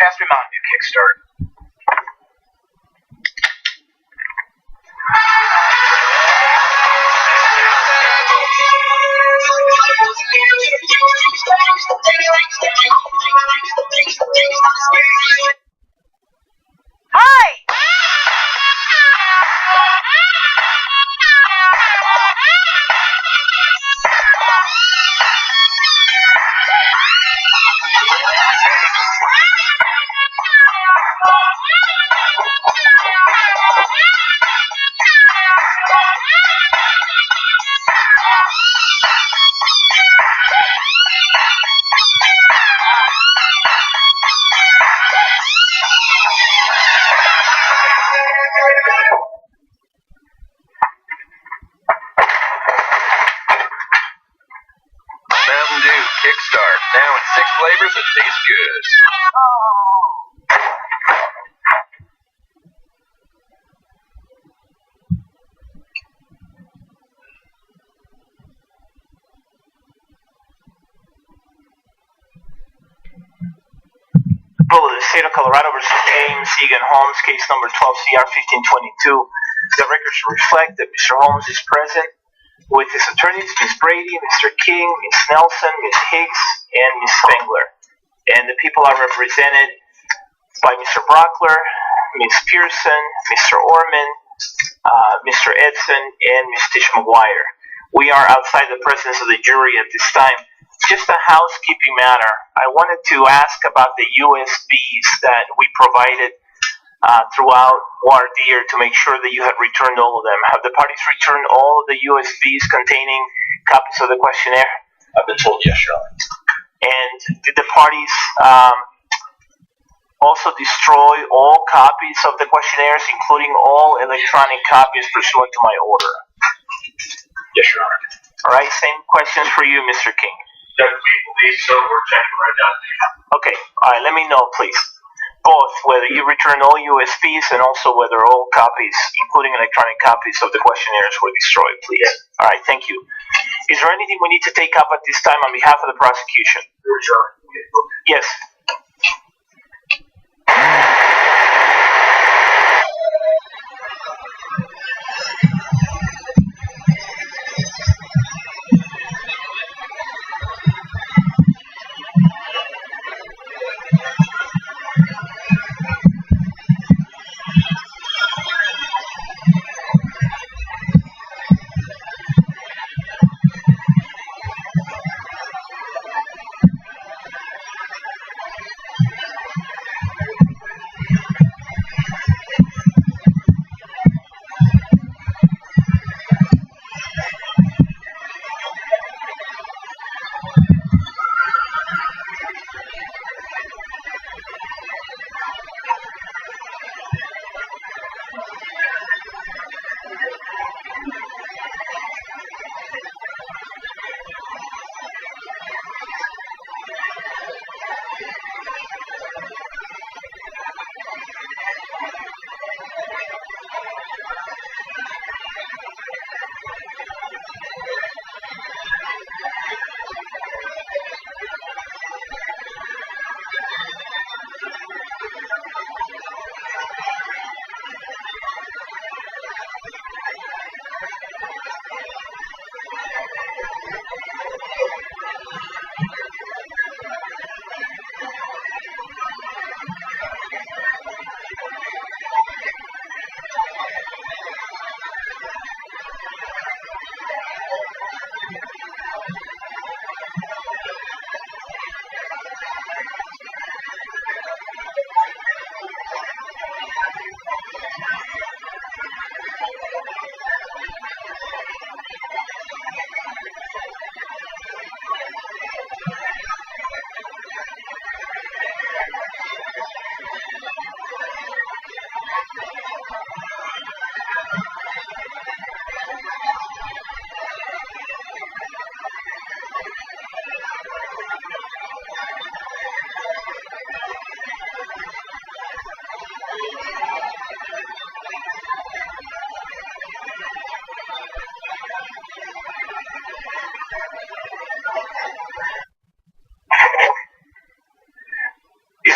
Pass me Mountain Dew Kickstart. Hi! Mountain Dew Kickstart. Now in 6 flavors that taste good. Rule of the State of Colorado versus James Egan Holmes, case number 12CR1522. The records reflect that Mr. Holmes is present with his attorneys, Ms. Brady, Mr. King, Ms. Nelson, Ms. Higgs, and Ms. Spengler. And the people are represented by Mr. Brockler, Ms. Pearson, Mr. Orman, Mr. Edson, and Ms. Tish McGuire. We are outside the presence of the jury at this time. Just a housekeeping matter. I wanted to ask about the USBs that we provided throughout voir dire to make sure that you had returned all of them. Have the parties returned all of the USBs containing copies of the questionnaire? I've been told yes, Your Honor. And did the parties also destroy all copies of the questionnaires, including all electronic copies pursuant to my order? Yes, Your Honor. All right, same questions for you, Mr. King. We believe so. We're checking right now. Okay, all right, let me know, please. Both, whether you returned all USBs and also whether all copies, including electronic copies of the questionnaires, were destroyed, please. Yes. All right, thank you. Is there anything we need to take up at this time on behalf of the prosecution? Sure. Yes.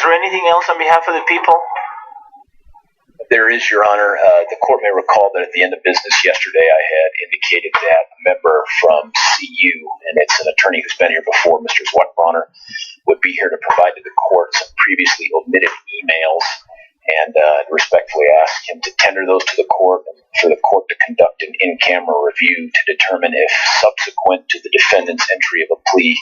Is there anything else on behalf of the people? There is, Your Honor. The court may recall that at the end of business yesterday, I had indicated that a member from CU, and it's an attorney who's been here before, Mr. Zweckbronner, would be here to provide to the court some previously omitted emails, and respectfully ask him to tender those to the court and for the court to conduct an in-camera review to determine if, subsequent to the defendant's entry of a plea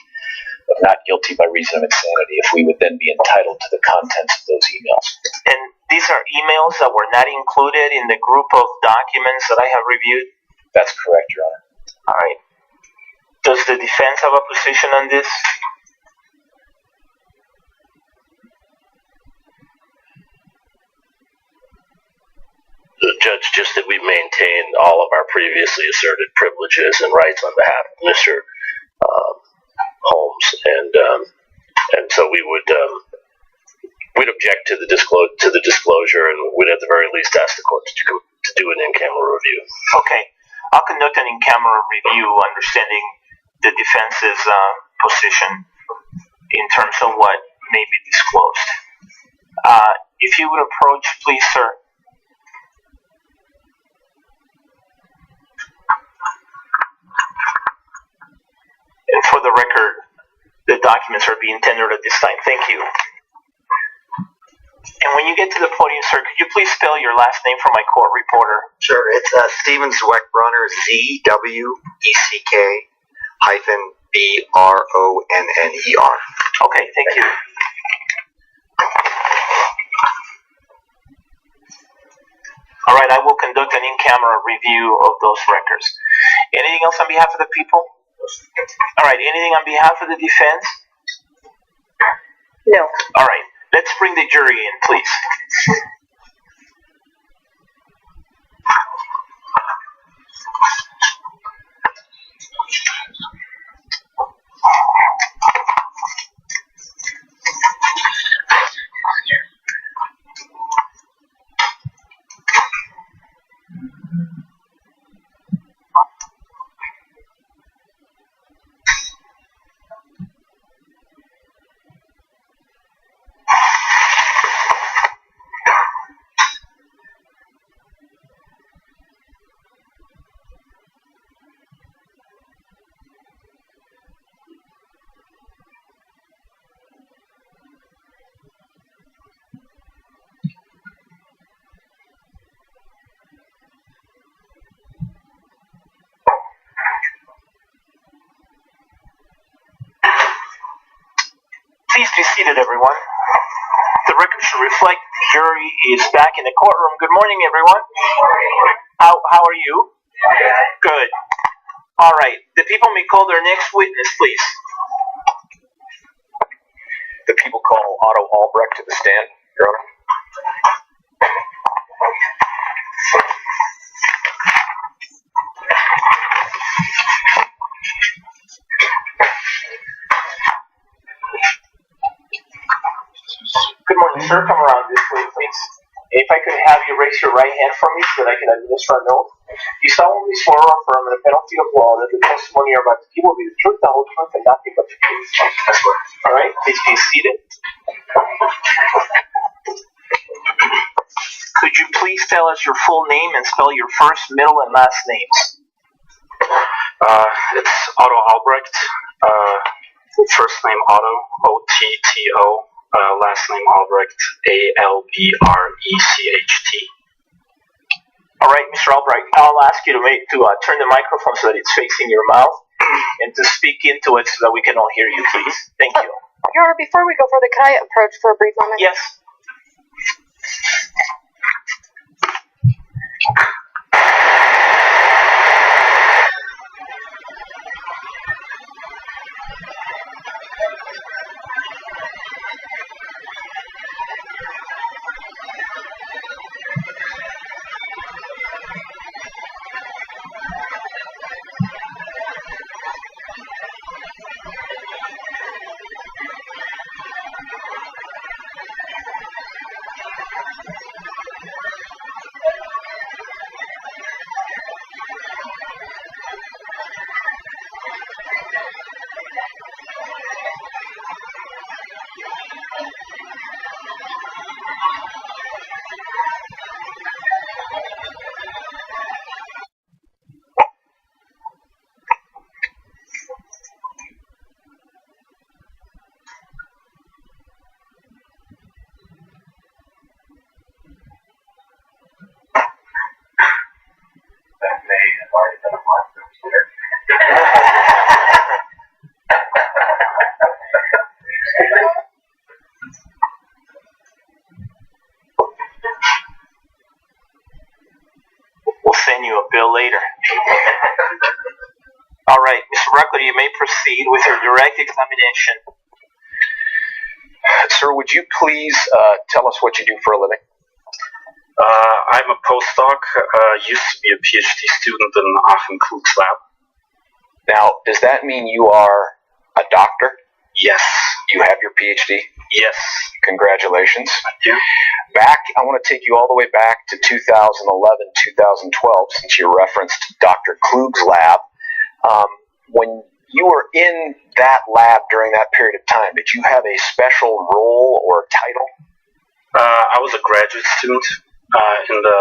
of not guilty by reason of insanity, if we would then be entitled to the contents of those emails. And these are emails that were not included in the group of documents that I have reviewed? That's correct, Your Honor. All right. Does the defense have a position on this? Judge, just that we maintain all of our previously asserted privileges and rights on behalf of Mr. Holmes, and so we would we'd object to the disclosure, and we'd at the very least ask the court to do an in-camera review. Okay, I'll conduct an in-camera review, understanding the defense's position in terms of what may be disclosed. If you would approach, please, sir. And for the record, the documents are being tendered at this time. Thank you. And when you get to the podium, sir, could you please spell your last name for my court reporter? Sure, it's Steven Zweckbronner, ZWECK-BRONNER. Okay, thank you. All right, I will conduct an in-camera review of those records. Anything else on behalf of the people? All right, anything on behalf of the defense? No. All right, let's bring the jury in, please. Please be seated, everyone. The record should reflect the jury is back in the courtroom. Good morning, everyone. How are you? Good. All right. The people may call their next witness, please. The people call Otto Albrecht to the stand, Your Honor. Good morning, sir. Come around this way, please. If I could have you raise your right hand for me so that I can administer an oath. You solemnly swear or affirm on the penalty of law that the testimony you're about to give will be the truth, the whole truth, and nothing but the truth. I swear. All right, please be seated. Could you please tell us your full name and spell your first, middle, and last names? It's Otto Albrecht. First name Otto, O-T-T-O. Last name Albrecht, A-L-B-R-E-C-H-T. All right, Mr. Albrecht, I'll ask you to turn the microphone so that it's facing your mouth and to speak into it so that we can all hear you, please. Thank you. Your Honor, before we go further, can I approach for a brief moment? Yes. bill later. All right, Mr. Ruckler, you may proceed with your direct examination. Sir, would you please tell us what you do for a living? I'm a postdoc. Used to be a PhD student in Aachen Klug's lab. Now, does that mean you are a doctor? Yes. You have your PhD? Yes. Congratulations. Thank you. I want to take you all the way back to 2011, 2012, since you referenced Dr. Klug's lab. When you were in that lab during that period of time, did you have a special role or title? I was a graduate student in the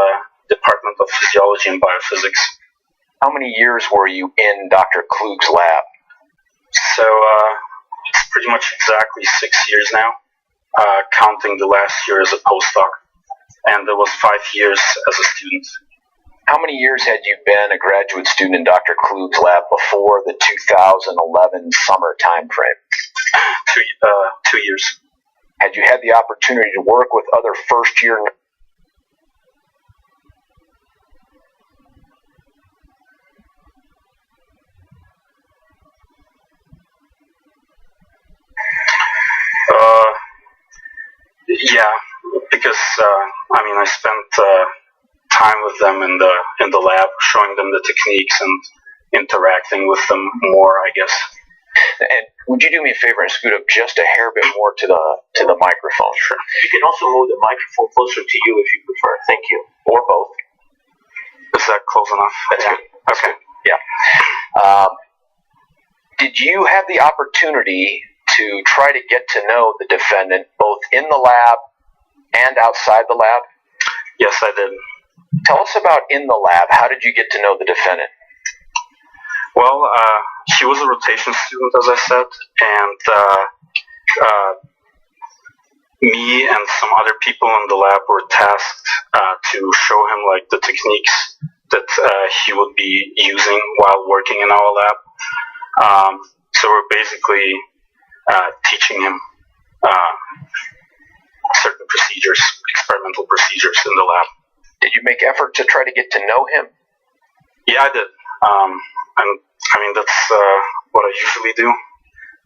Department of Physiology and Biophysics. How many years were you in Dr. Klug's lab? So it's pretty much exactly 6 years now, counting the last year as a postdoc, and there was 5 years as a student. How many years had you been a graduate student in Dr. Klug's lab before the 2011 summer time frame? 2 years. Had you had the opportunity to work with other first-year yeah, because I spent time with them in the lab, showing them the techniques and interacting with them more, I guess. And would you do me a favor and scoot up just a hair bit more to the microphone? Sure. You can also move the microphone closer to you if you prefer. Thank you. Or both. Is that close enough? That's yeah. good. Okay. Yeah. Did you have the opportunity to try to get to know the defendant both in the lab and outside the lab? Yes, I did. Tell us about in the lab. How did you get to know the defendant? Well, he was a rotation student, as I said, and me and some other people in the lab were tasked to show him like the techniques that he would be using while working in our lab. So we're basically teaching him certain procedures, experimental procedures in the lab. Did you make effort to try to get to know him? Yeah, I did. And that's what I usually do,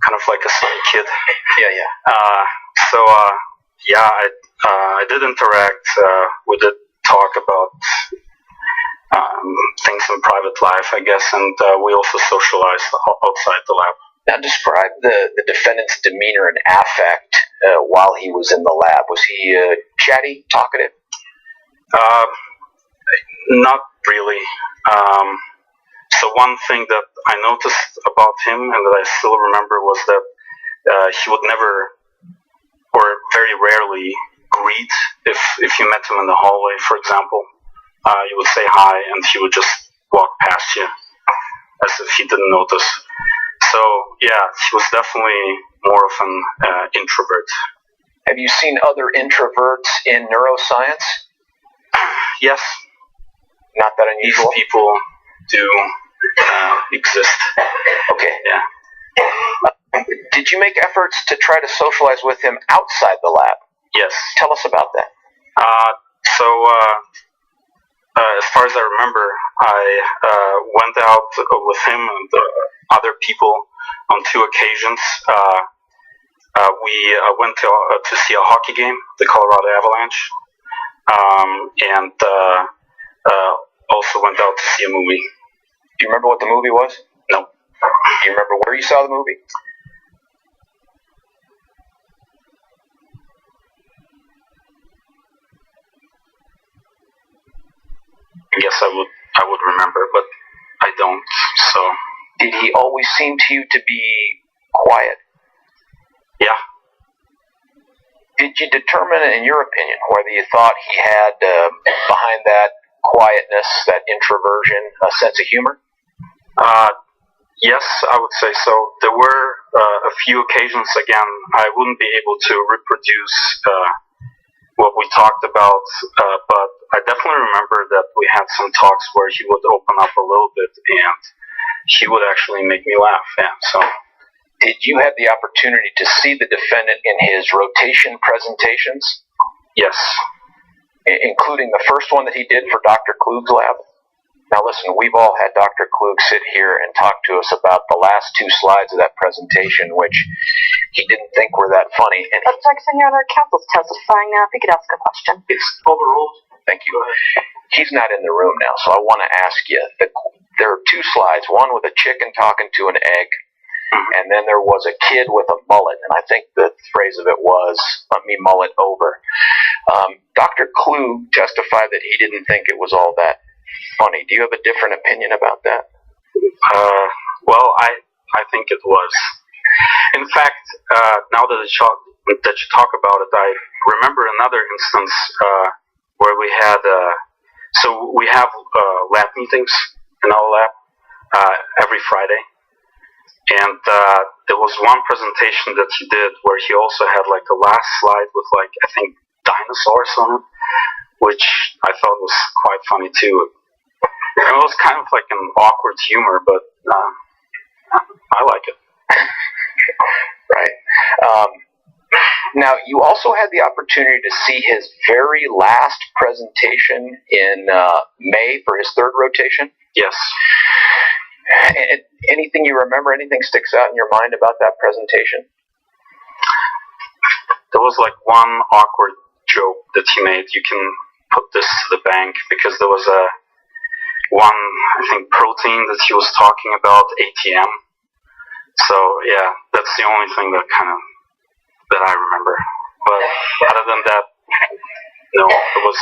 kind of like a sunny kid. Yeah. I did interact. We did talk about things in private life, I guess, and we also socialized outside the lab. Now describe the defendant's demeanor and affect while he was in the lab. Was he chatty, talkative? Not really. So one thing that I noticed about him and that I still remember was that he would never, or very rarely, greet if you met him in the hallway, for example. You would say hi and he would just walk past you as if he didn't notice. So yeah, he was definitely more of an introvert. Have you seen other introverts in neuroscience? Yes. Not that unusual? These people do exist. Okay. Yeah. Did you make efforts to try to socialize with him outside the lab? Yes. Tell us about that. As far as I remember, I went out with him and other people on 2 occasions. We went to see a hockey game, the Colorado Avalanche, and also went out to see a movie. Do you remember what the movie was? No. Do you remember where you saw the movie? Yes, I would remember, but I don't. So. Did he always seem to you to be quiet? Yeah. Did you determine, in your opinion, whether you thought he had behind that quietness, that introversion, a sense of humor? Yes, I would say so. There were a few occasions, again, I wouldn't be able to reproduce what we talked about, but I definitely remember that we had some talks where he would open up a little bit and he would actually make me laugh. Yeah, so. Did you have the opportunity to see the defendant in his rotation presentations? Yes. Including the first one that he did for Dr. Klug's lab? Now listen, we've all had Dr. Klug sit here and talk to us about the last 2 slides of that presentation, which he didn't think were that funny. And Objection, Your Honor. Counsel's testifying now. If he could ask a question. It's overruled. thank you. He's not in the room now, so I want to ask you. There are 2 slides, one with a chicken talking to an egg, and then there was a kid with a mullet, and I think the phrase of it was, "Let me mull it over." Dr. Klug testified that he didn't think it was all that funny. Do you have a different opinion about that? Well, I think it was. In fact, now that you talk about it, I remember another instance where we had. So we have lab meetings in our lab every Friday, and there was one presentation that he did where he also had like a last slide with like I think dinosaurs on it, which I thought was quite funny too. And it was kind of like an awkward humor, but I like it. Right. Now, you also had the opportunity to see his very last presentation in May for his 3rd rotation. Yes. Anything you remember? Anything sticks out in your mind about that presentation? There was like one awkward joke that he made. You can put this to the bank because there was one, I think, protein that he was talking about, ATM. So yeah, that's the only thing that I remember. But other than that, no, it was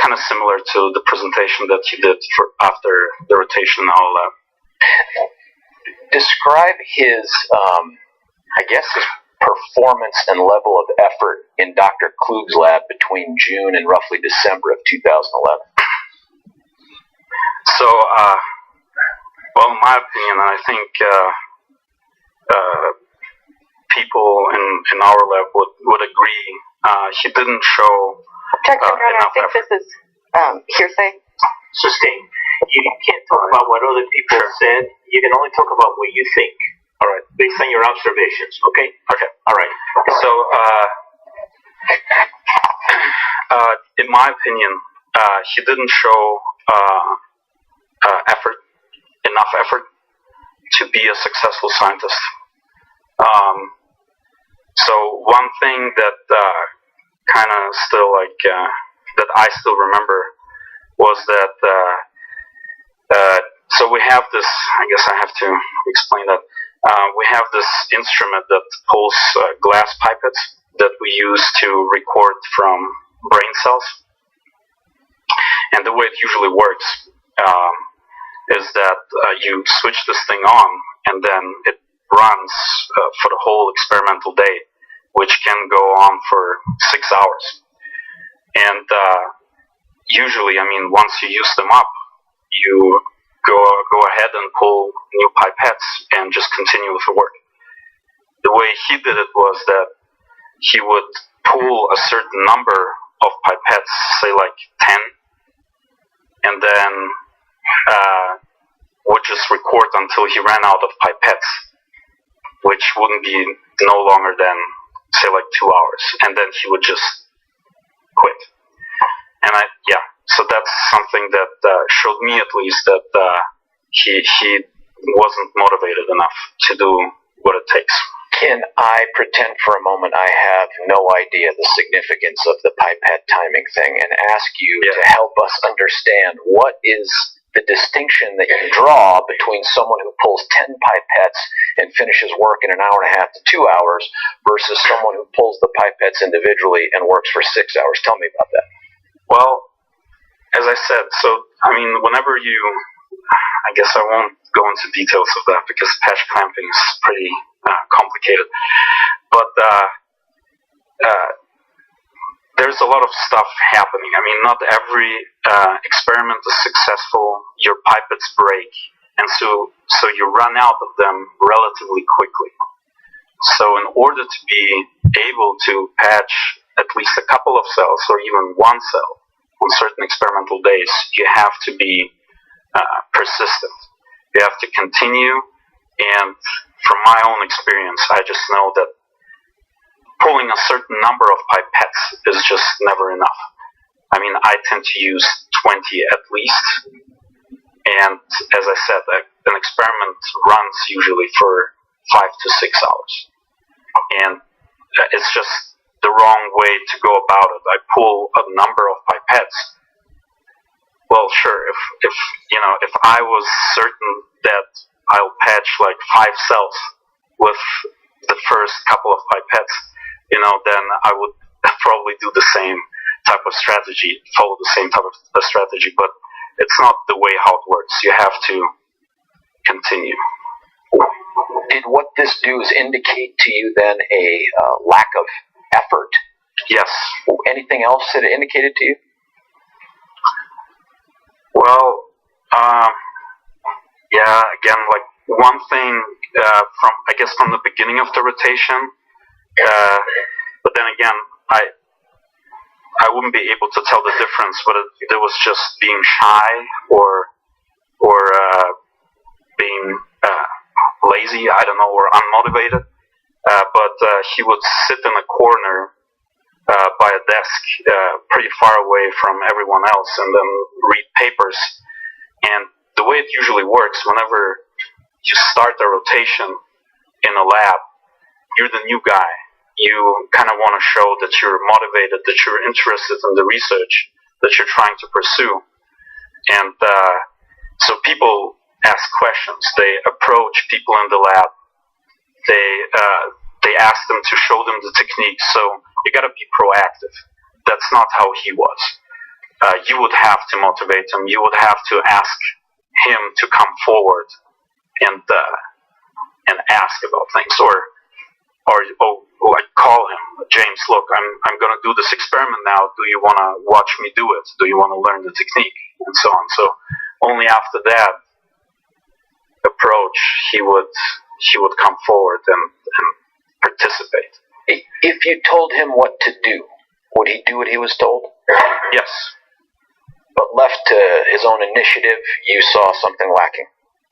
kind of similar to the presentation that he did for after the rotation in our lab. Describe his, his performance and level of effort in Dr. Klug's lab between June and roughly December of 2011. So, well, in my opinion, I think people in our lab would agree. He didn't show Objection, Your Honor. I think effort. this is hearsay. Sustained. You can't talk about what other people said. You can only talk about what you think. All right. Based on your observations. Okay. Okay. All right. So, in my opinion, he didn't show enough effort to be a successful scientist. So one thing that kind of still that I still remember was that so we have this. I guess I have to explain that. We have this instrument that pulls glass pipettes that we use to record from brain cells. And the way it usually works is that you switch this thing on, and then it runs for the whole experimental day, which can go on for 6 hours. And usually, once you use them up, you go ahead and pull new pipettes and just continue with the work. The way he did it was that he would pull a certain number of pipettes, say like 10, and then would just record until he ran out of pipettes, which wouldn't be no longer than, say, like 2 hours, and then he would just quit. And so that's something that showed me at least that he wasn't motivated enough to do what it takes. Can I pretend for a moment I have no idea the significance of the pipette timing thing and ask you to help us understand what is the distinction that you draw between someone who pulls 10 pipettes and finishes work in an hour and a half to 2 hours versus someone who pulls the pipettes individually and works for 6 hours? Tell me about that. Well, as I said, whenever you, I guess I won't go into details of that because patch clamping is pretty complicated, but there's a lot of stuff happening. Not every experiment is successful. Your pipettes break, and so you run out of them relatively quickly. So in order to be able to patch at least a couple of cells or even one cell on certain experimental days, you have to be persistent. You have to continue, and from my own experience, I just know that pulling a certain number of pipettes is just never enough. I tend to use 20 at least, And as I said, an experiment runs usually for 5 to 6 hours. And it's just the wrong way to go about it. I pull a number of pipettes. Well, sure, if I was certain that I'll patch like 5 cells with the first couple of pipettes, then I would probably do the same type of strategy, follow the same type of strategy, but it's not the way how it works. You have to continue. Did what this do is indicate to you then a lack of effort? Yes. Anything else that it indicated to you? Well, yeah, again, like one thing from the beginning of the rotation, but then again, I wouldn't be able to tell the difference whether it was just being shy or being lazy, I don't know, or unmotivated. But he would sit in a corner by a desk pretty far away from everyone else and then read papers. And the way it usually works, whenever you start a rotation in a lab, you're the new guy. You kind of want to show that you're motivated, that you're interested in the research that you're trying to pursue. And so people ask questions. They approach people in the lab. They ask them to show them the techniques. So you got to be proactive. That's not how he was. You would have to motivate him. You would have to ask him to come forward and ask about things, or like call him, James. Look, I'm going to do this experiment now. Do you want to watch me do it? Do you want to learn the technique, and so on? So only after that approach, he would come forward and participate. If you told him what to do, would he do what he was told? Yes. But left to his own initiative, you saw something lacking.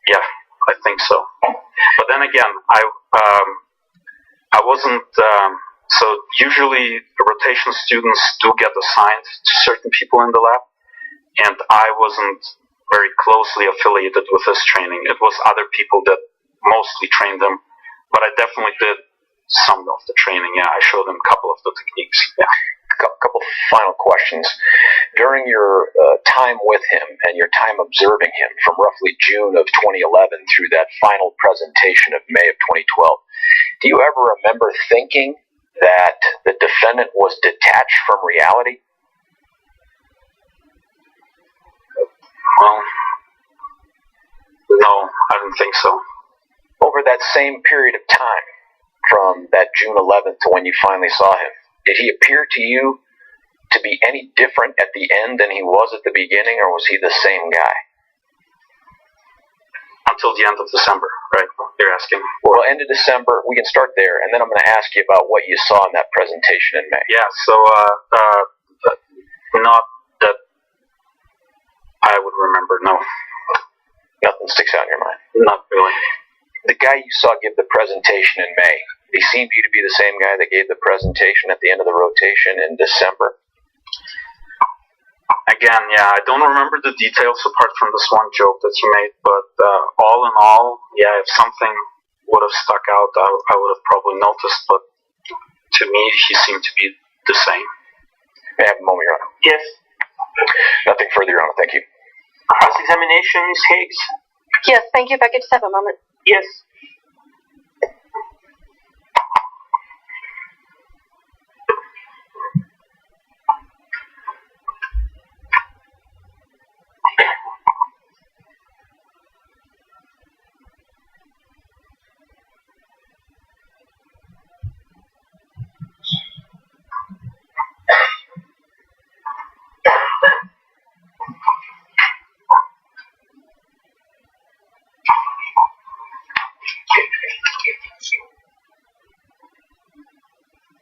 Yeah, I think so. But then again, I wasn't. So usually, the rotation students do get assigned to certain people in the lab, and I wasn't very closely affiliated with this training. It was other people that mostly trained them, but I definitely did some of the training. Yeah, I showed them a couple of the techniques. Yeah. A couple final questions. During your time with him and your time observing him from roughly June of 2011 through that final presentation of May of 2012, do you ever remember thinking that the defendant was detached from reality? Well, no, I didn't think so. Over that same period of time, from that June 11th to when you finally saw him, did he appear to you to be any different at the end than he was at the beginning, or was he the same guy? Until the end of December, right? You're asking? Well, end of December, we can start there, and then I'm going to ask you about what you saw in that presentation in May. Yeah, so not that I would remember, no. Nothing sticks out in your mind? Not really. The guy you saw give the presentation in May, he seemed to you to be the same guy that gave the presentation at the end of the rotation in December? Again, yeah, I don't remember the details apart from this one joke that you made, but all in all, yeah, if something would have stuck out, I would have probably noticed, but to me, he seemed to be the same. May I have a moment, Your Honor? Yes. Nothing further, Your Honor. Thank you. Cross-examination, Ms. Higgs? Yes, thank you. If I could just have a moment. Yes.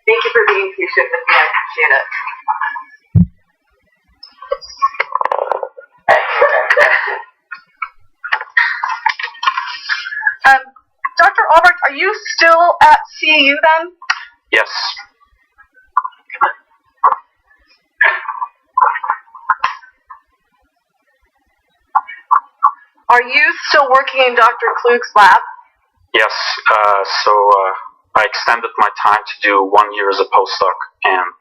Thank you for being patient with me. I appreciate it. Dr. Albrecht, are you still at CEU then? Yes. Are you still working in Dr. Klug's lab? Yes, so I extended my time to do 1 year as a postdoc, and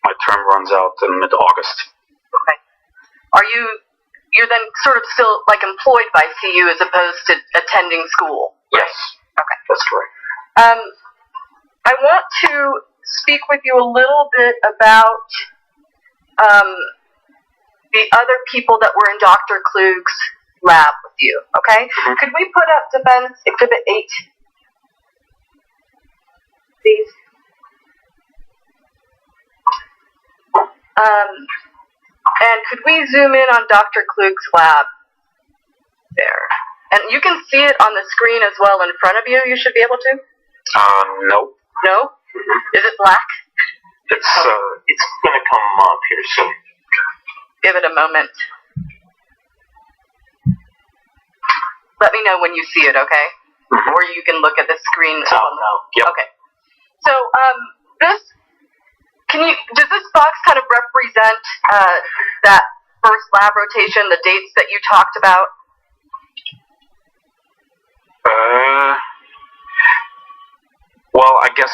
my term runs out in mid-August. Okay. You're then sort of still like employed by CU as opposed to attending school? Yes. Okay. That's correct. I want to speak with you a little bit about the other people that were in Dr. Klug's lab with you, okay? Mm-hmm. Could we put up Defense Exhibit 8, please? And could we zoom in on Dr. Klug's lab? There. And you can see it on the screen as well in front of you. You should be able to. No. No? Mm-hmm. Is it black? It's gonna come up here soon. Give it a moment. Let me know when you see it, okay? Mm-hmm. Or you can look at the screen. Yep. Okay. So, does this box kind of represent that first lab rotation, the dates that you talked about? Well, I guess,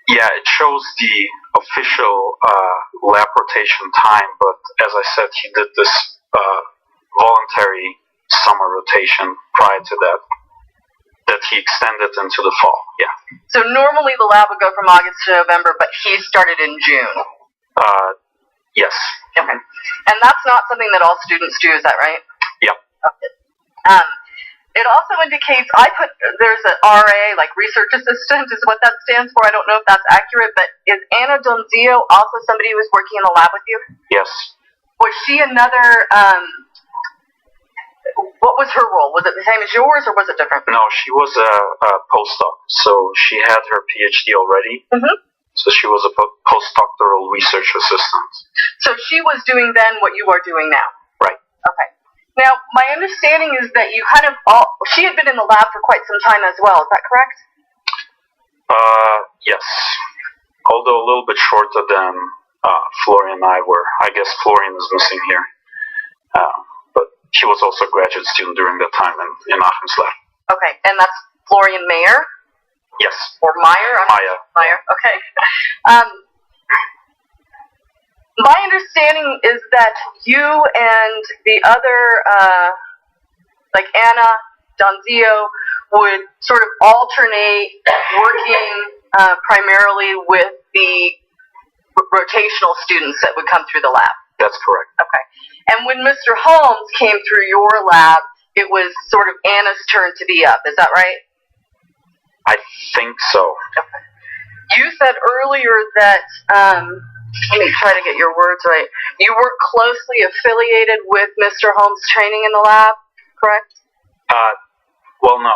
yeah, it shows the official lab rotation time, but as I said, he did this voluntary summer rotation prior to that he extended into the fall, yeah. So normally the lab would go from August to November, but he started in June? Yes. Okay. And that's not something that all students do, is that right? Yep. Okay. It also indicates, there's an RA, like research assistant is what that stands for. I don't know if that's accurate, but is Anna Donzio also somebody who was working in the lab with you? Yes. Was she another, what was her role? Was it the same as yours or was it different? No, she was a postdoc, so she had her PhD already. Mm-hmm. So she was a postdoctoral research assistant. So she was doing then what you are doing now? Right. Okay. Now, my understanding is that you she had been in the lab for quite some time as well, is that correct? Yes. Although a little bit shorter than Florian and I were. I guess Florian is missing here. But she was also a graduate student during that time in Aachem's lab. Okay, and that's Florian Mayer? Yes. Or Meyer? Meyer, okay. My understanding is that you and the other, like Anna Donzio, would sort of alternate working primarily with the rotational students that would come through the lab. That's correct. Okay. And when Mr. Holmes came through your lab, it was sort of Anna's turn to be up. Is that right? I think so. Okay. You said earlier that, let me try to get your words right. You were closely affiliated with Mr. Holmes' training in the lab, correct? Well, no.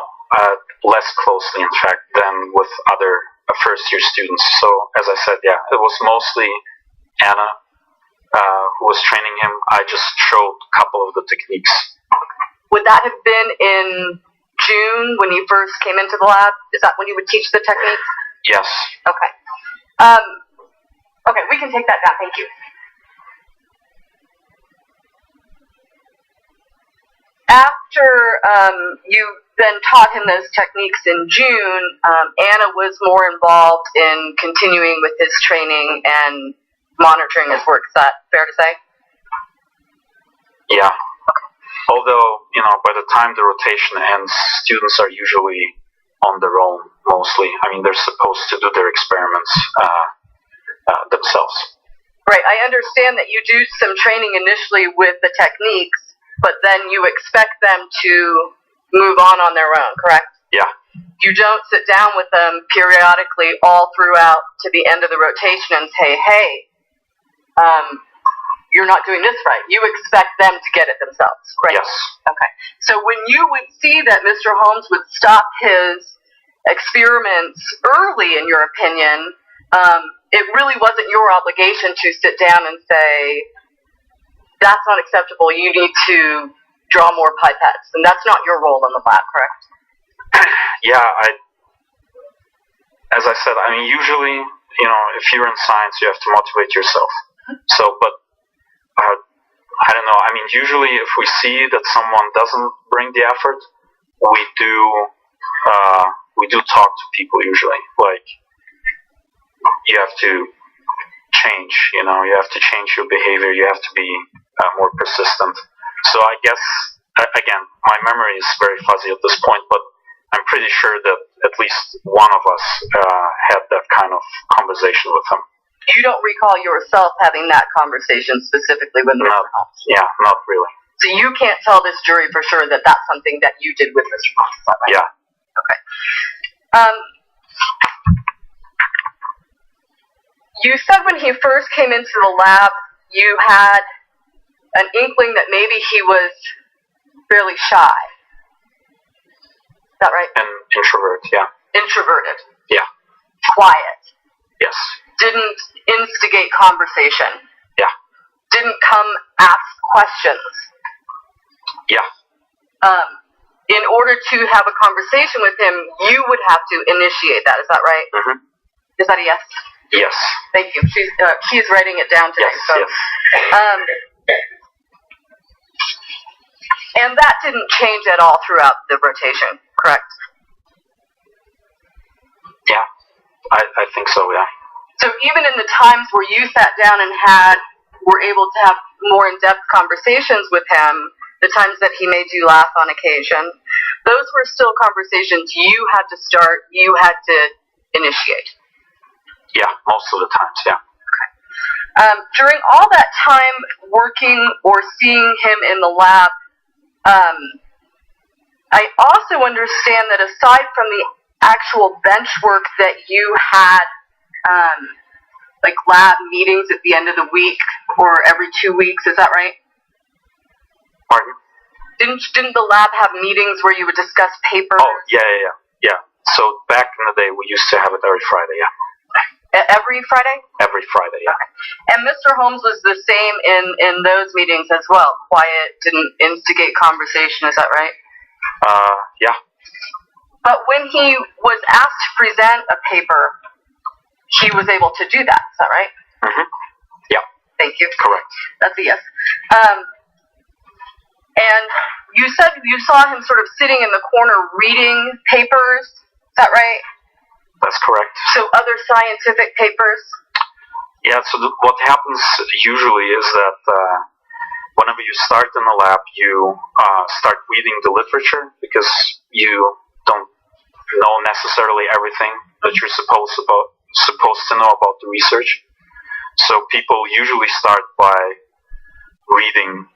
Less closely, in fact, than with other first-year students. So, as I said, yeah, it was mostly Anna who was training him. I just showed a couple of the techniques. Would that have been in June when you first came into the lab? Is that when you would teach the techniques? Yes. Okay. Okay, we can take that down. Thank you. After you then taught him those techniques in June, Anna was more involved in continuing with his training and monitoring his work. Is that fair to say? Yeah. Although, by the time the rotation ends, students are usually on their own, mostly. I mean, they're supposed to do their experiments themselves. Right. I understand that you do some training initially with the techniques, but then you expect them to move on their own, correct? Yeah. You don't sit down with them periodically all throughout to the end of the rotation and say, hey, you're not doing this right. You expect them to get it themselves, right? Yes. Okay. So when you would see that Mr. Holmes would stop his experiments early, in your opinion, it really wasn't your obligation to sit down and say, that's not acceptable, you need to draw more pipettes. And that's not your role in the lab, correct? Yeah, as I said, I mean, usually, if you're in science, you have to motivate yourself. So, but I don't know. I mean, usually if we see that someone doesn't bring the effort, we do talk to people usually. Like, you have to change, you have to change your behavior, you have to be more persistent. So I guess, again, my memory is very fuzzy at this point, but I'm pretty sure that at least one of us had that kind of conversation with him. You don't recall yourself having that conversation specifically with Mr. Holmes? Yeah, not really. So you can't tell this jury for sure that that's something that you did with Mr. Holmes, is that right? Yeah. Okay. You said when he first came into the lab, you had an inkling that maybe he was fairly shy. Is that right? And introvert, yeah. Introverted. Yeah. Quiet. Yes. Didn't instigate conversation. Yeah. Didn't come ask questions. Yeah. In order to have a conversation with him, you would have to initiate that. Is that right? Mm-hmm. Is that a yes? Yes. Thank you. She's writing it down today. Yes, so, yes. And that didn't change at all throughout the rotation, correct? Yeah, I think so, yeah. So even in the times where you sat down and were able to have more in-depth conversations with him, the times that he made you laugh on occasion, those were still conversations you had to start, you had to initiate. Yeah, most of the times, yeah. Okay. During all that time working or seeing him in the lab, I also understand that aside from the actual bench work that you had, like lab meetings at the end of the week or every 2 weeks, is that right? Pardon? Didn't the lab have meetings where you would discuss papers? Oh, yeah. So back in the day, we used to have it every Friday, yeah. Every Friday? Every Friday, yeah. Okay. And Mr. Holmes was the same in those meetings as well. Quiet, didn't instigate conversation, is that right? Yeah. But when he was asked to present a paper, he was able to do that, is that right? Mm-hmm. Yeah. Thank you. Correct. That's a yes. And you said you saw him sort of sitting in the corner reading papers, is that right? That's correct. So other scientific papers? Yeah, so what happens usually is that whenever you start in the lab, you start reading the literature because you don't know necessarily everything that you're supposed to know about the research. So people usually start by reading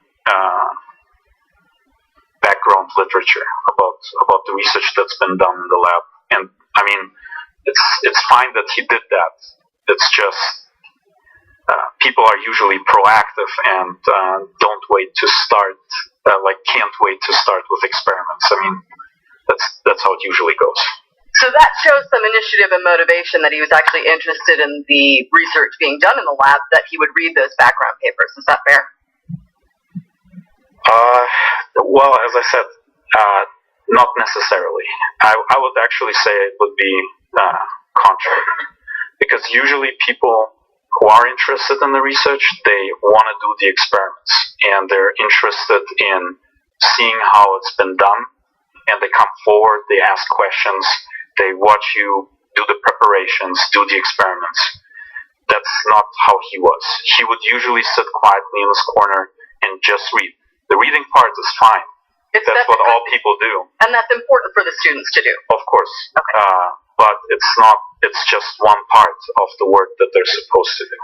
background literature about the research that's been done in the lab. And I mean, it's fine that he did that. It's just people are usually proactive and don't wait to start, can't wait to start with experiments. I mean, that's how it usually goes. So that shows some initiative and motivation that he was actually interested in the research being done in the lab, that he would read those background papers. Is that fair? Well, as I said, not necessarily. I would actually say it would be contrary. Because usually people who are interested in the research, they want to do the experiments. And they're interested in seeing how it's been done. And they come forward, they ask questions, they watch you do the preparations, do the experiments. That's not how he was. He would usually sit quietly in his corner and just read. The reading part is fine. That's what all people do. And that's important for the students to do. Of course. Okay. But it's just one part of the work that they're supposed to do.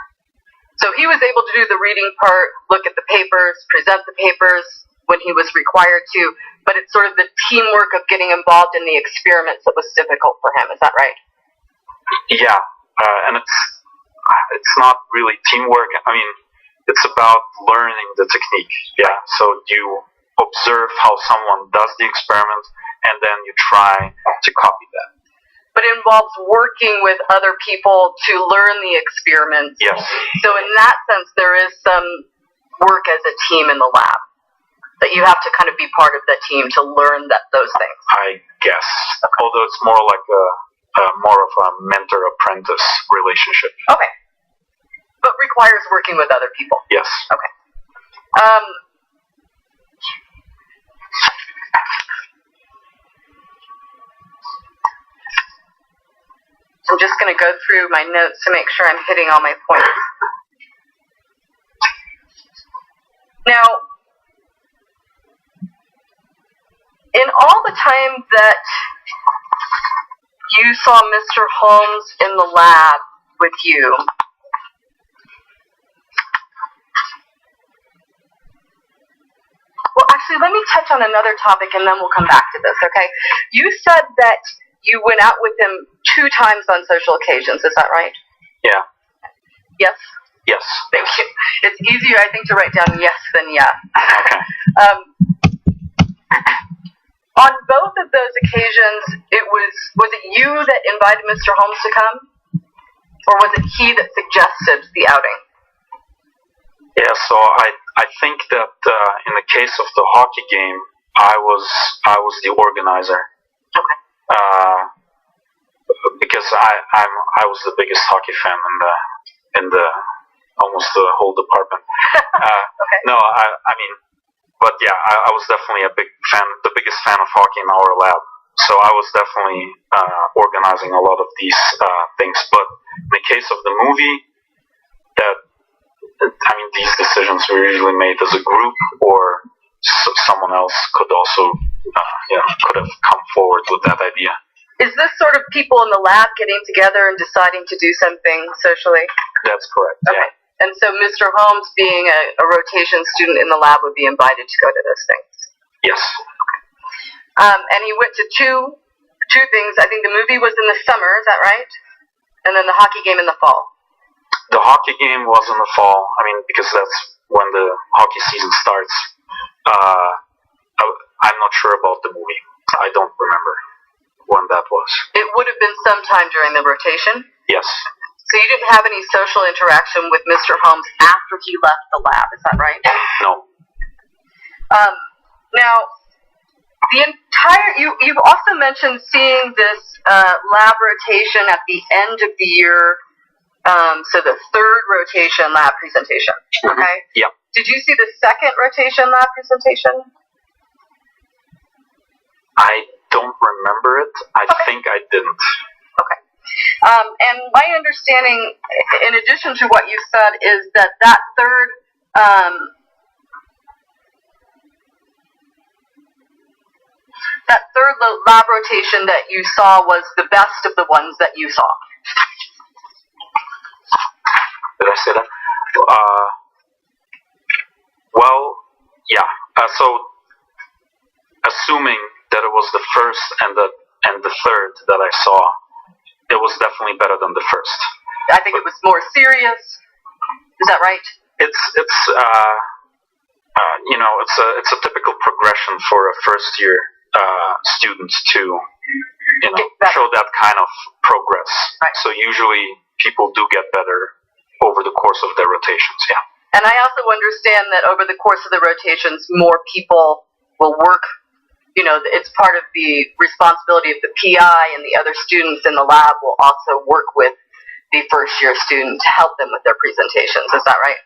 So he was able to do the reading part, look at the papers, present the papers when he was required to, but it's sort of the teamwork of getting involved in the experiments that was difficult for him. Is that right? Yeah. And it's not really teamwork. I mean, it's about learning the technique. Yeah. So you observe how someone does the experiment, and then you try to copy that. But it involves working with other people to learn the experiments. Yes. So in that sense, there is some work as a team in the lab, that you have to kind of be part of the team to learn those things. I guess. Okay. Although it's more like more of a mentor-apprentice relationship. Okay. But requires working with other people. Yes. Okay. I'm just going to go through my notes to make sure I'm hitting all my points. Now, in all the time that you saw Mr. Holmes in the lab with you, well, actually, let me touch on another topic and then we'll come back to this, okay? You said that you went out with him 2 times on social occasions, is that right? Yeah. Yes? Yes. Thank you. It's easier, I think, to write down yes than yeah. Okay. On both of those occasions, was it you that invited Mr. Holmes to come? Or was it he that suggested the outing? Yeah, so I think that in the case of the hockey game, I was the organizer. Okay. Because I was the biggest hockey fan in the almost the whole department. Okay. No, I mean, but yeah, I was definitely a big fan, the biggest fan of hockey in our lab. So I was definitely organizing a lot of these things. But in the case of the movie, these decisions were usually made as a group, or someone else could also could have come forward with that idea. Is this sort of people in the lab getting together and deciding to do something socially? That's correct. Okay. Yeah. And so Mr. Holmes, being a rotation student in the lab, would be invited to go to those things? Yes. And he went to two things. I think the movie was in the summer, is that right? And then the hockey game in the fall. The hockey game was in the fall. I mean, because that's when the hockey season starts. I'm not sure about the movie. I don't remember when that was. It would have been sometime during the rotation? Yes. So you didn't have any social interaction with Mr. Holmes after he left the lab, is that right? No. Now, you've also mentioned seeing this lab rotation at the end of the year, so the 3rd rotation lab presentation, okay? Yeah. Did you see the 2nd rotation lab presentation? I don't remember it. I think I didn't. Okay. And my understanding, in addition to what you said, is that third lab rotation that you saw was the best of the ones that you saw. Did I say that? Well, yeah. So, assuming that it was the first and the third that I saw, it was definitely better than the first. I think it was more serious. Is that right? It's a typical progression for a first year student to show that kind of progress. Right. So usually people do get better over the course of their rotations. Yeah. And I also understand that over the course of the rotations, more people will work. It's part of the responsibility of the PI, and the other students in the lab will also work with the first year student to help them with their presentations. Is that right?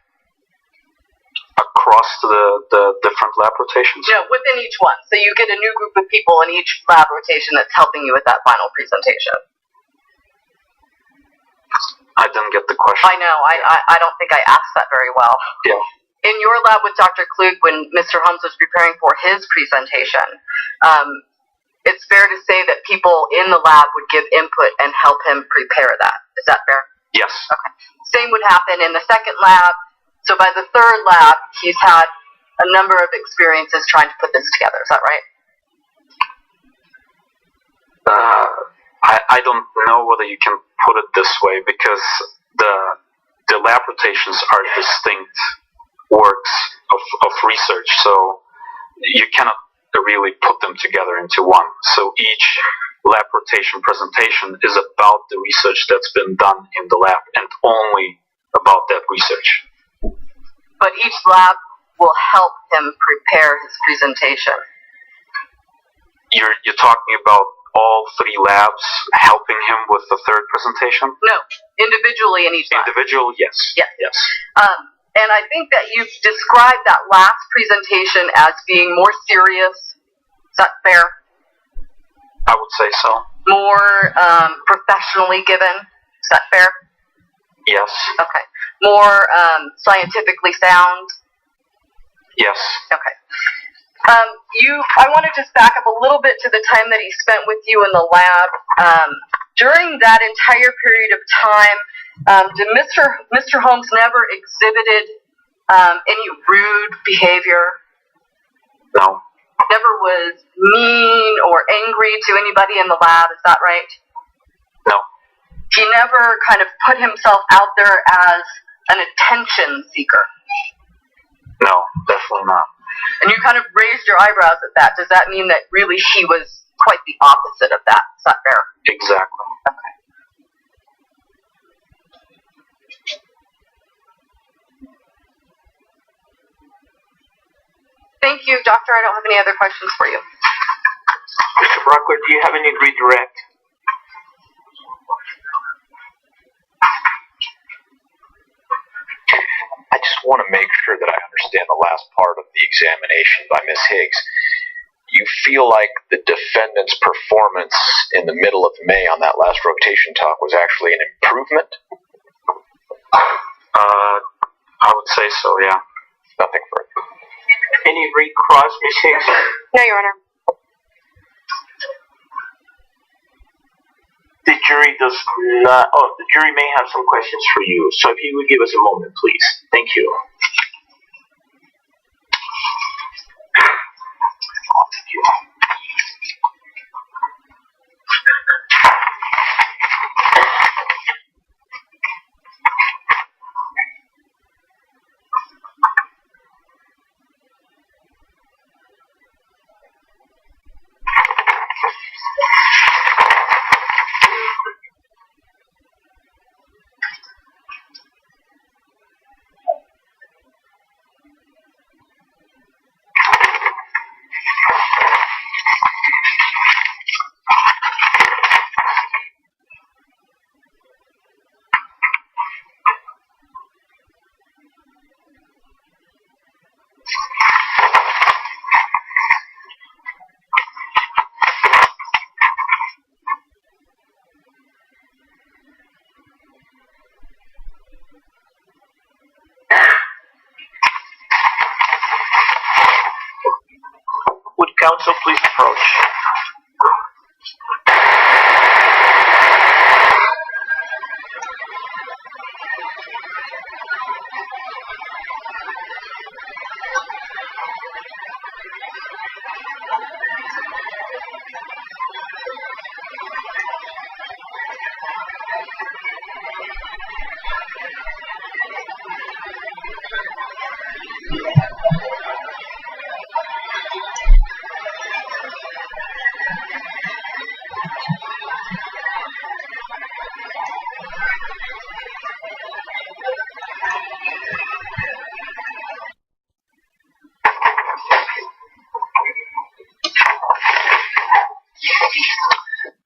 Across the different lab rotations? No, within each one. So you get a new group of people in each lab rotation that's helping you with that final presentation. I didn't get the question. I know. I don't think I asked that very well. Yeah. In your lab with Dr. Klug, when Mr. Holmes was preparing for his presentation, it's fair to say that people in the lab would give input and help him prepare that. Is that fair? Yes. Okay. Same would happen in the 2nd lab. So by the 3rd lab, he's had a number of experiences trying to put this together. Is that right? I don't know whether you can put it this way, because the lab rotations are distinct works of research, so you cannot really put them together into one. So each lab rotation presentation is about the research that's been done in the lab, and only about that research. But each lab will help him prepare his presentation. You're talking about all 3 labs helping him with the 3rd presentation? No, individually in each lab. Individual, yes. Yes. Yes. And I think that you've described that last presentation as being more serious. Is that fair? I would say so. More professionally given. Is that fair? Yes. Okay. More scientifically sound. Yes. Okay. I want to just back up a little bit to the time that he spent with you in the lab. During that entire period of time, did Mr. Holmes never exhibited any rude behavior? No. Never was mean or angry to anybody in the lab, is that right? No. He never kind of put himself out there as an attention seeker? No, definitely not. And you kind of raised your eyebrows at that. Does that mean that really he was quite the opposite of that? Is that fair? Exactly. Okay. Thank you, Doctor. I don't have any other questions for you. Mr. Brockler, do you have any redirect? I just want to make sure that I understand the last part of the examination by Ms. Higgs. You feel like the defendant's performance in the middle of May on that last rotation talk was actually an improvement? I would say so, yeah. Nothing further. Any recross, Ms. Higgs? No, Your Honor. The jury does not. Oh, the jury may have some questions for you. So if you would give us a moment, please. Thank you. Would counsel please approach?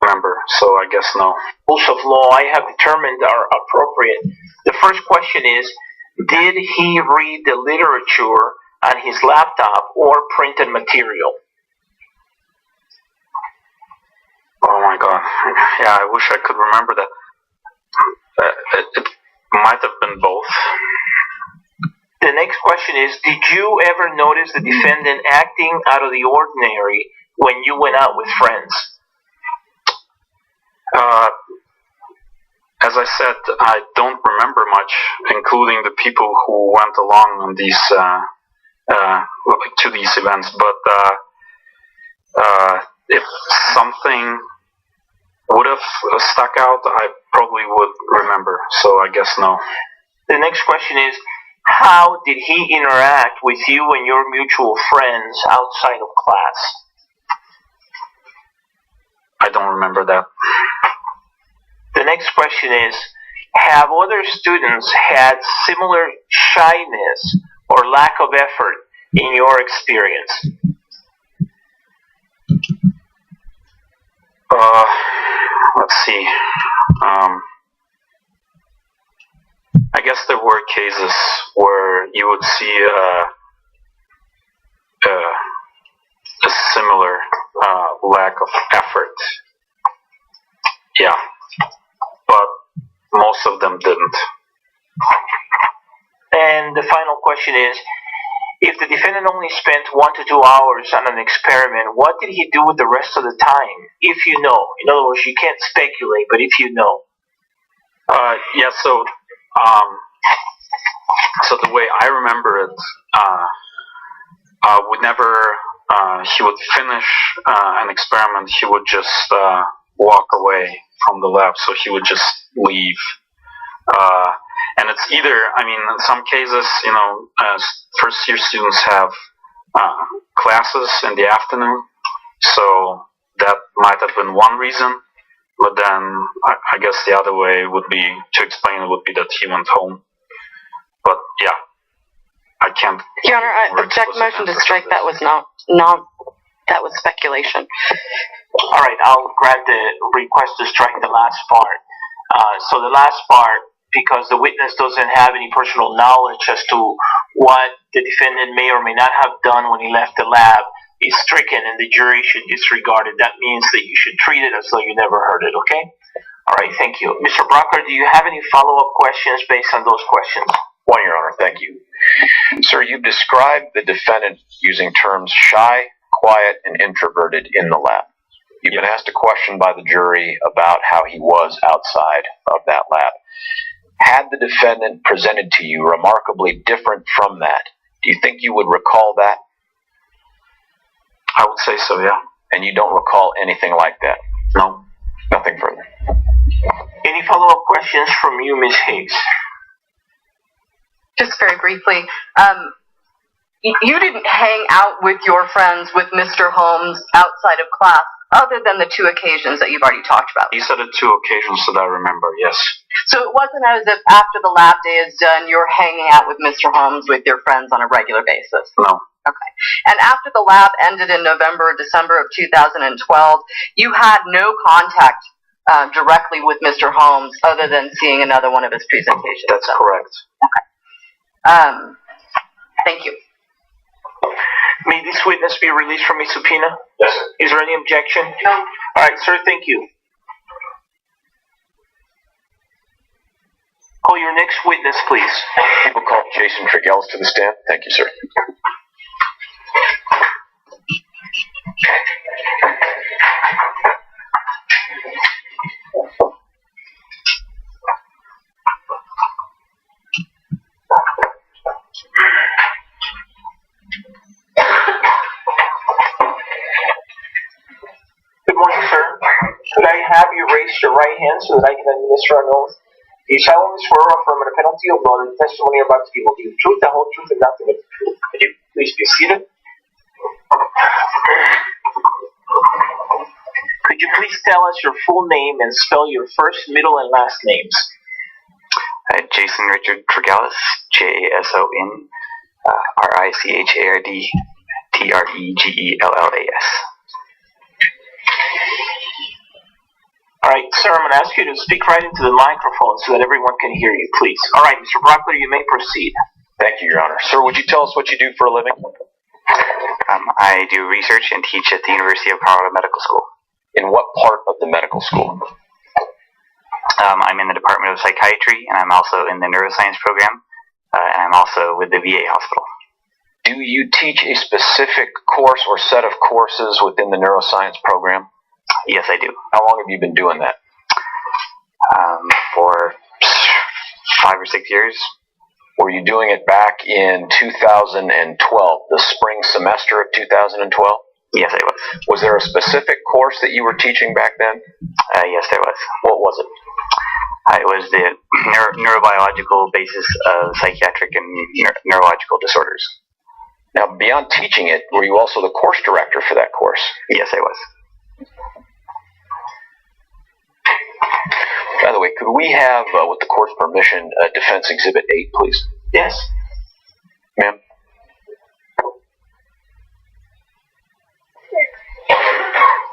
Remember, so I guess no. Rules of law I have determined are appropriate. The first question is, did he read the literature on his laptop or printed material? Oh my god. Yeah, I wish I could remember that. It might have been both. The next question is, did you ever notice the defendant acting out of the ordinary when you went out with friends? As I said, I don't remember much, including the people who went along on these to these events. But if something would have stuck out, I probably would remember. So I guess no. The next question is, how did he interact with you and your mutual friends outside of class? I don't remember that. The next question is, have other students had similar shyness or lack of effort in your experience? Let's see. I I guess there were cases where you would see a similar lack of effort. Yeah, but most of them didn't. And the final question is, if the defendant only spent 1 to 2 hours on an experiment, what did he do with the rest of the time? If you know. In other words, you can't speculate, but if you know. Yeah, so the way I remember it, whenever he would finish an experiment, he would just walk away from the lab, so he would just leave. And it's either, I mean, in some cases, first year students have classes in the afternoon, so that might have been one reason, but then I guess the other way would be, to explain it, would be that he went home. But yeah, I can't. Your Honor, I object motion to strike. That was not that was speculation. All right, I'll grant the request to strike the last part. So the last part, because the witness doesn't have any personal knowledge as to what the defendant may or may not have done when he left the lab, is stricken and the jury should disregard it. That means that you should treat it as though you never heard it, okay? All right, thank you. Mr. Brocker, do you have any follow-up questions based on those questions? One, Your Honor, thank you. Sir, you described the defendant using terms shy, quiet, and introverted in the lab. You've been asked a question by the jury about how he was outside of that lab. Had the defendant presented to you remarkably different from that, do you think you would recall that? I would say so, yeah. And you don't recall anything like that? No. Nothing further. Any follow-up questions from you, Ms. Higgs? Just very briefly, you didn't hang out with your friends with Mr. Holmes outside of class, other than the 2 occasions that you've already talked about. He said it 2 occasions that I remember, yes. So it wasn't as if after the lab day is done, you're hanging out with Mr. Holmes with your friends on a regular basis? No. Okay. And after the lab ended in November or December of 2012, you had no contact directly with Mr. Holmes other than seeing another one of his presentations? That's correct. Okay. Thank you. May this witness be released from his subpoena? Yes, sir. Is there any objection? No. All right, sir, thank you. Call your next witness, please. People call Jason Trigels to the stand. Thank you, sir. Good morning, sir. Could I have you raise your right hand so that I can administer an oath? Do you solemnly swear or affirm under penalty of law that the testimony you're about to give will be the truth, the whole truth, and nothing but the truth? Could you please be seated? Could you please tell us your full name and spell your first, middle, and last names? Jason Richard Tregellas, Jason Richard Tregellas. All right, sir, I'm going to ask you to speak right into the microphone so that everyone can hear you, please. All right, Mr. Brockler, you may proceed. Thank you, Your Honor. Sir, would you tell us what you do for a living? I do research and teach at the University of Colorado Medical School. In what part of the medical school? I'm in the Department of Psychiatry, and I'm also in the neuroscience program, and I'm also with the VA hospital. Do you teach a specific course or set of courses within the neuroscience program? Yes, I do. How long have you been doing that? For 5 or 6 years. Were you doing it back in 2012, the spring semester of 2012? Yes, I was. Was there a specific course that you were teaching back then? Yes, there was. What was it? It was the neurobiological basis of psychiatric and neurological disorders. Now, beyond teaching it, were you also the course director for that course? Yes, I was. By the way, could we have, with the court's permission, Defense Exhibit 8, please? Yes. Ma'am?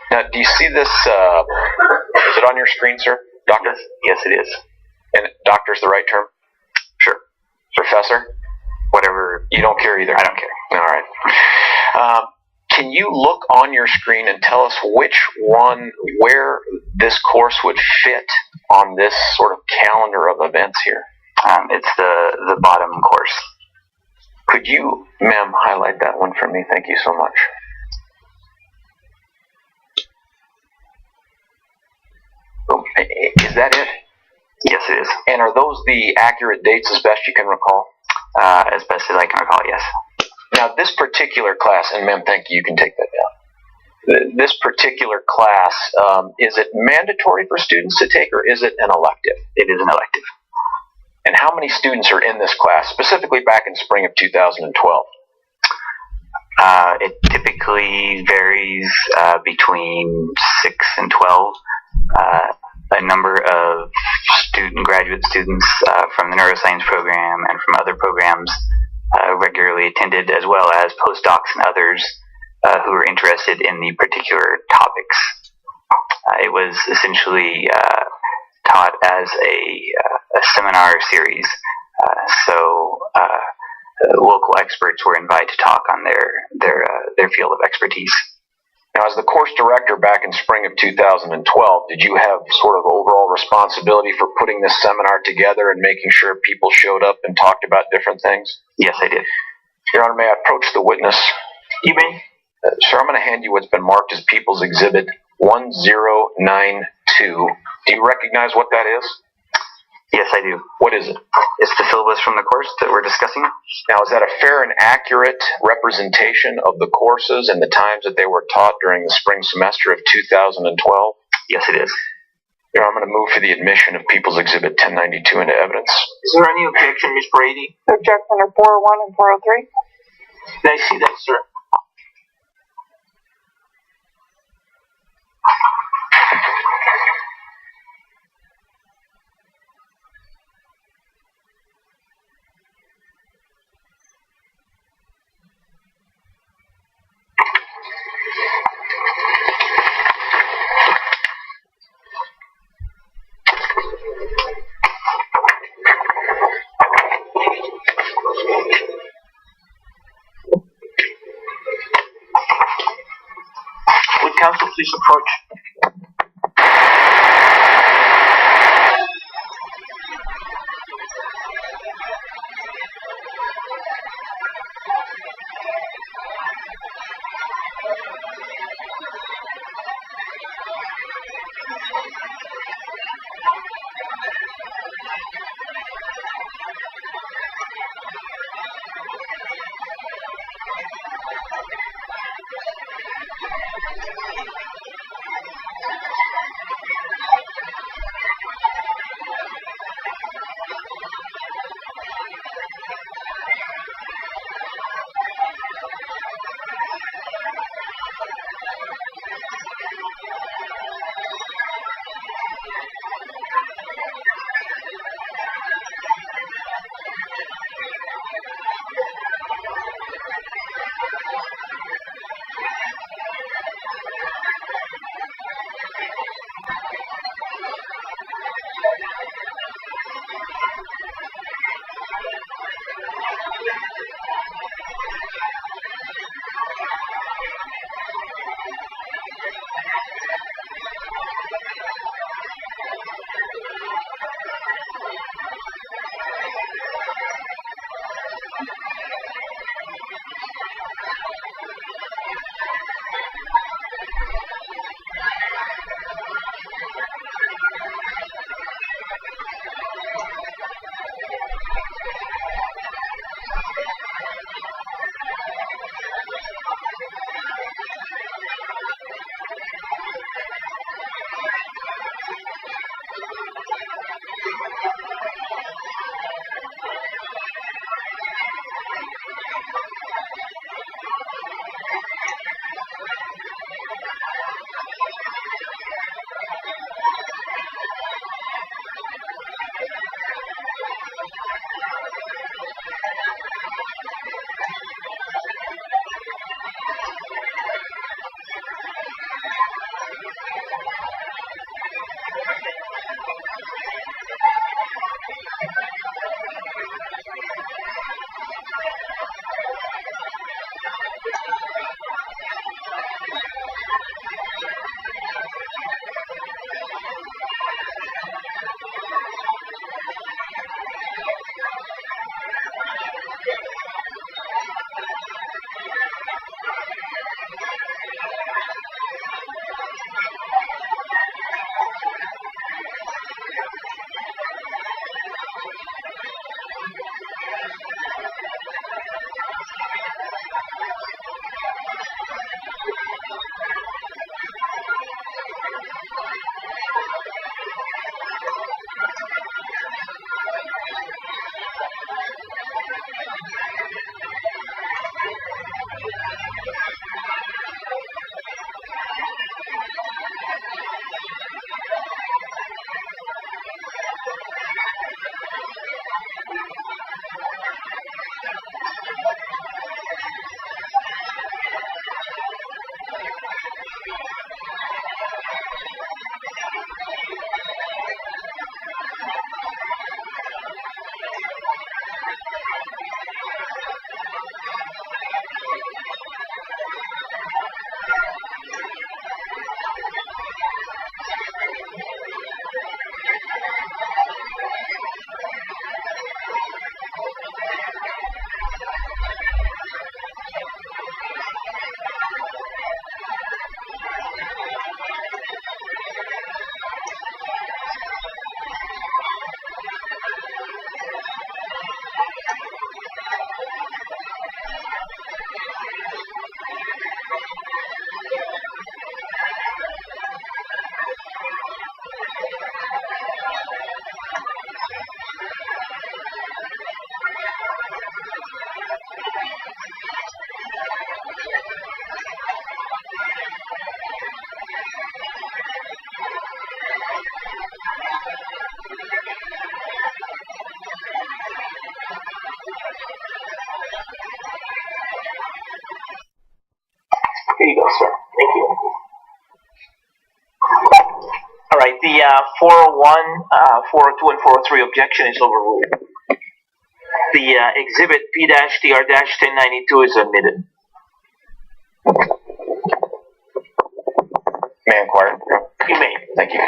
Now, do you see this, is it on your screen, sir? Doctor? Yes, it is. And doctor's the right term? Professor? Whatever. You don't care either? I don't care. All right. Can you look on your screen and tell us where this course would fit on this sort of calendar of events here? It's the bottom course. Could you, ma'am, highlight that one for me? Thank you so much. Oh, is that it? Yes, it is. And are those the accurate dates as best you can recall? As best as I can recall, yes. Now, this particular class, and ma'am, thank you, you can take that down. This particular class, is it mandatory for students to take, or is it an elective? It is an elective. And how many students are in this class, specifically back in spring of 2012? It typically varies between 6 and 12. A number of graduate students from the neuroscience program and from other programs regularly attended, as well as postdocs and others who were interested in the particular topics. It was essentially taught as a seminar series, so local experts were invited to talk on their field of expertise. Now, as the course director back in spring of 2012, did you have sort of overall responsibility for putting this seminar together and making sure people showed up and talked about different things? Yes, I did. Your Honor, may I approach the witness? You may. Sir, I'm going to hand you what's been marked as People's Exhibit 1092. Do you recognize what that is? Yes, I do. What is it? It's the syllabus from the course that we're discussing. Now, is that a fair and accurate representation of the courses and the times that they were taught during the spring semester of 2012? Yes, it is. Here, I'm going to move for the admission of People's Exhibit 1092 into evidence. Is there any objection, Ms. Brady? Object under 401 and 403. May I see that, sir? Would counsel please approach? Here you go, sir. Thank you. All right, the 401, 402, and 403 objection is overruled. The exhibit P-TR-1092 is admitted. May I inquire? You may. Thank you.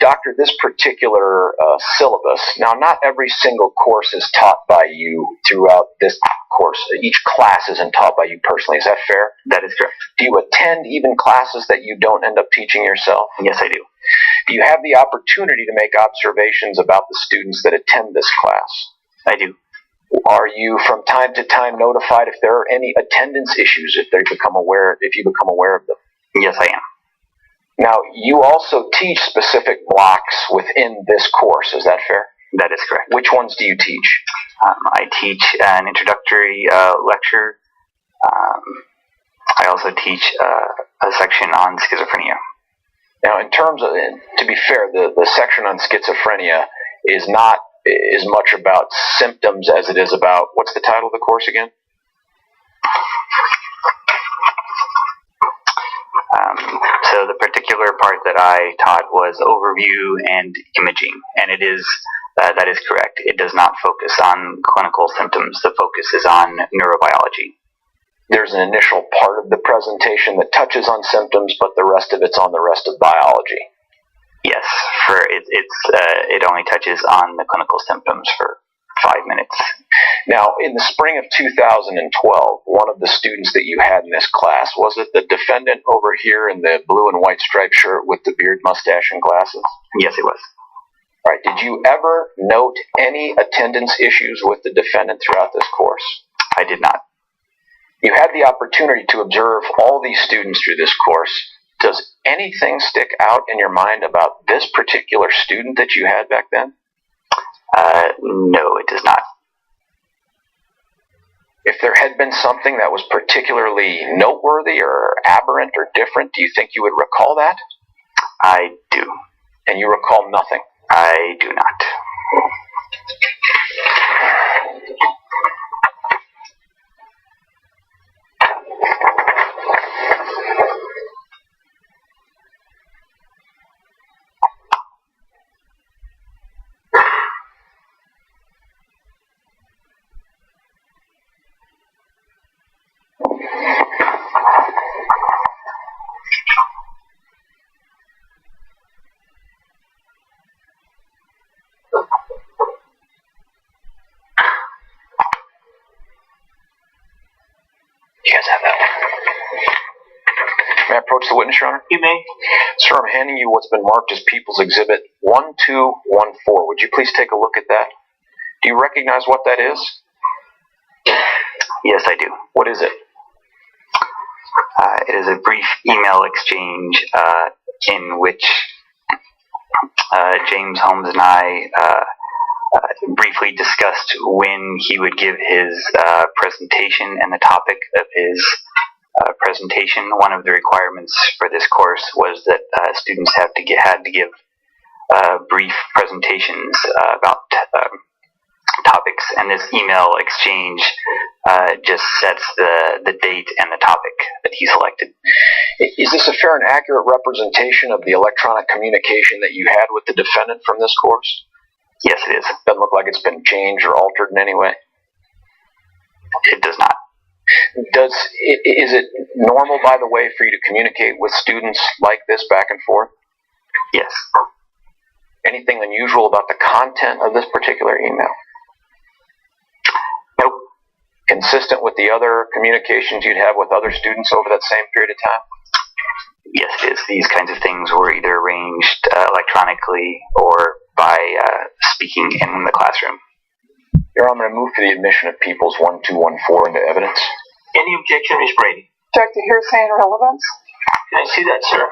Doctor, this particular syllabus, now not every single course is taught by you throughout this course. Each class isn't taught by you personally. Is that fair? That is correct. Do you attend even classes that you don't end up teaching yourself? Yes, I do. Do you have the opportunity to make observations about the students that attend this class? I do. Are you from time to time notified if there are any attendance issues if you become aware of them? Yes, I am. Now, you also teach specific blocks within this course, is that fair? That is correct. Which ones do you teach? I teach an introductory lecture. I also teach a section on schizophrenia. Now, in terms of, to be fair, the section on schizophrenia is not as much about symptoms as it is about, what's the title of the course again? So the particular part that I taught was overview and imaging, and it is that is correct. It does not focus on clinical symptoms. The focus is on neurobiology. There's an initial part of the presentation that touches on symptoms, but the rest of it's on the rest of biology. Yes, it only touches on the clinical symptoms for 5 minutes. Now, in the spring of 2012, one of the students that you had in this class, was it the defendant over here in the blue and white striped shirt with the beard, mustache, and glasses? Yes, it was. All right. Did you ever note any attendance issues with the defendant throughout this course? I did not. You had the opportunity to observe all these students through this course. Does anything stick out in your mind about this particular student that you had back then? No, it does not. If there had been something that was particularly noteworthy or aberrant or different, do you think you would recall that? I do. And you recall nothing? I do not. You guys have that one. May I approach the witness, Your Honor? You may. Sir, I'm handing you what's been marked as People's Exhibit 1214. Would you please take a look at that? Do you recognize what that is? Yes, I do. What is it? It is a brief email exchange in which James Holmes and I briefly discussed when he would give his presentation and the topic of his presentation. One of the requirements for this course was that students had to give brief presentations about topics, and this email exchange just sets the date and the topic that he selected. Is this a fair and accurate representation of the electronic communication that you had with the defendant from this course? Yes, it is. Doesn't look like it's been changed or altered in any way? It does not. Is it normal, by the way, for you to communicate with students like this back and forth? Yes. Anything unusual about the content of this particular email? Nope. Consistent with the other communications you'd have with other students over that same period of time? Yes, it is. These kinds of things were either arranged electronically or by speaking in the classroom. Your Honor, I'm going to move for the admission of Peoples 1214 into evidence. Any objection, Ms. Brady? Object to hearsay and relevance. Can I see that, sir?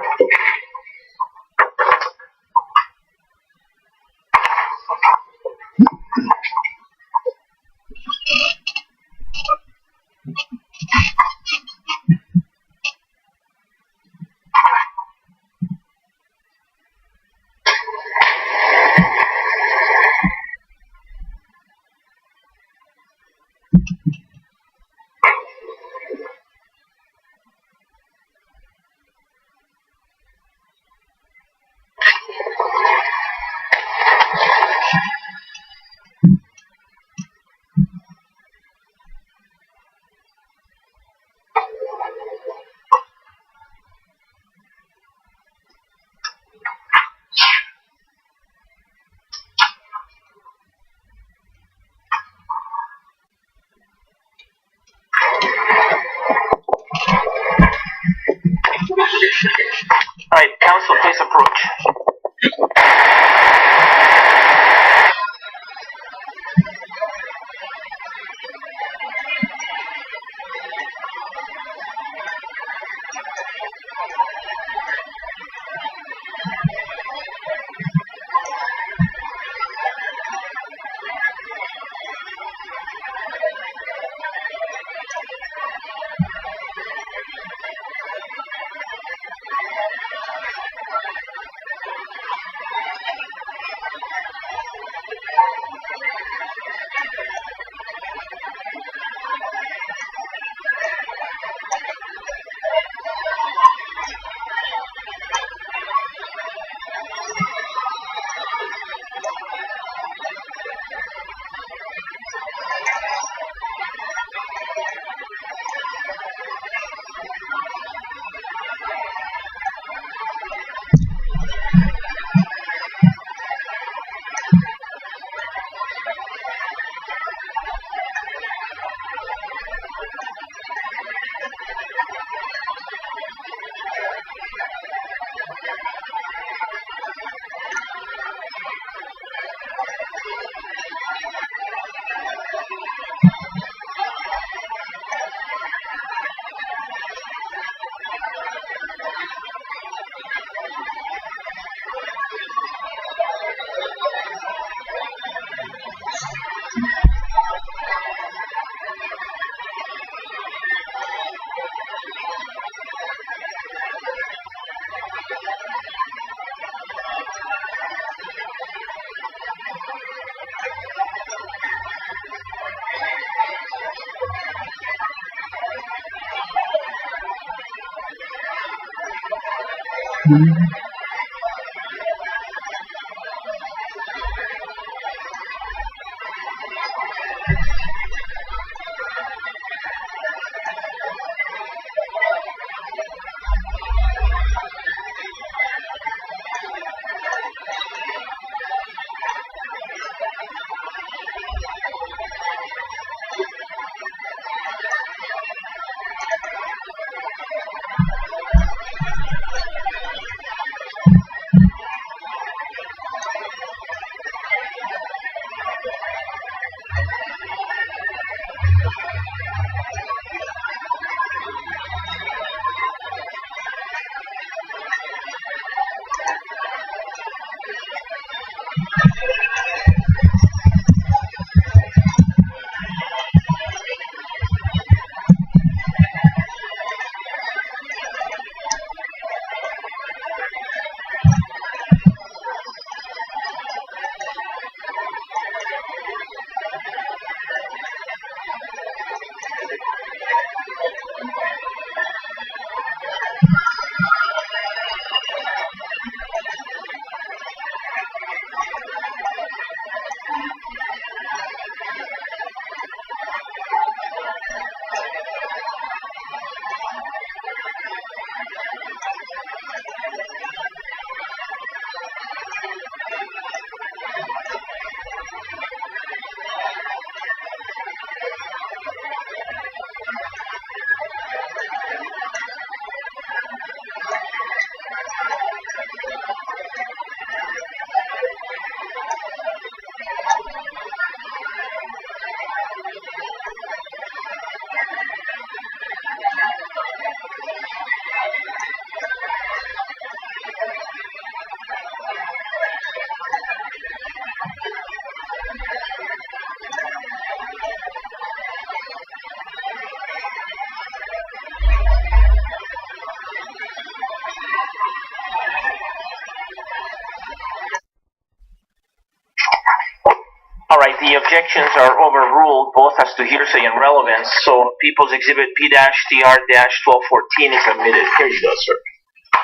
All right, the objections are overruled both as to hearsay and relevance, so People's Exhibit P-TR-1214 is admitted. Here you go, sir.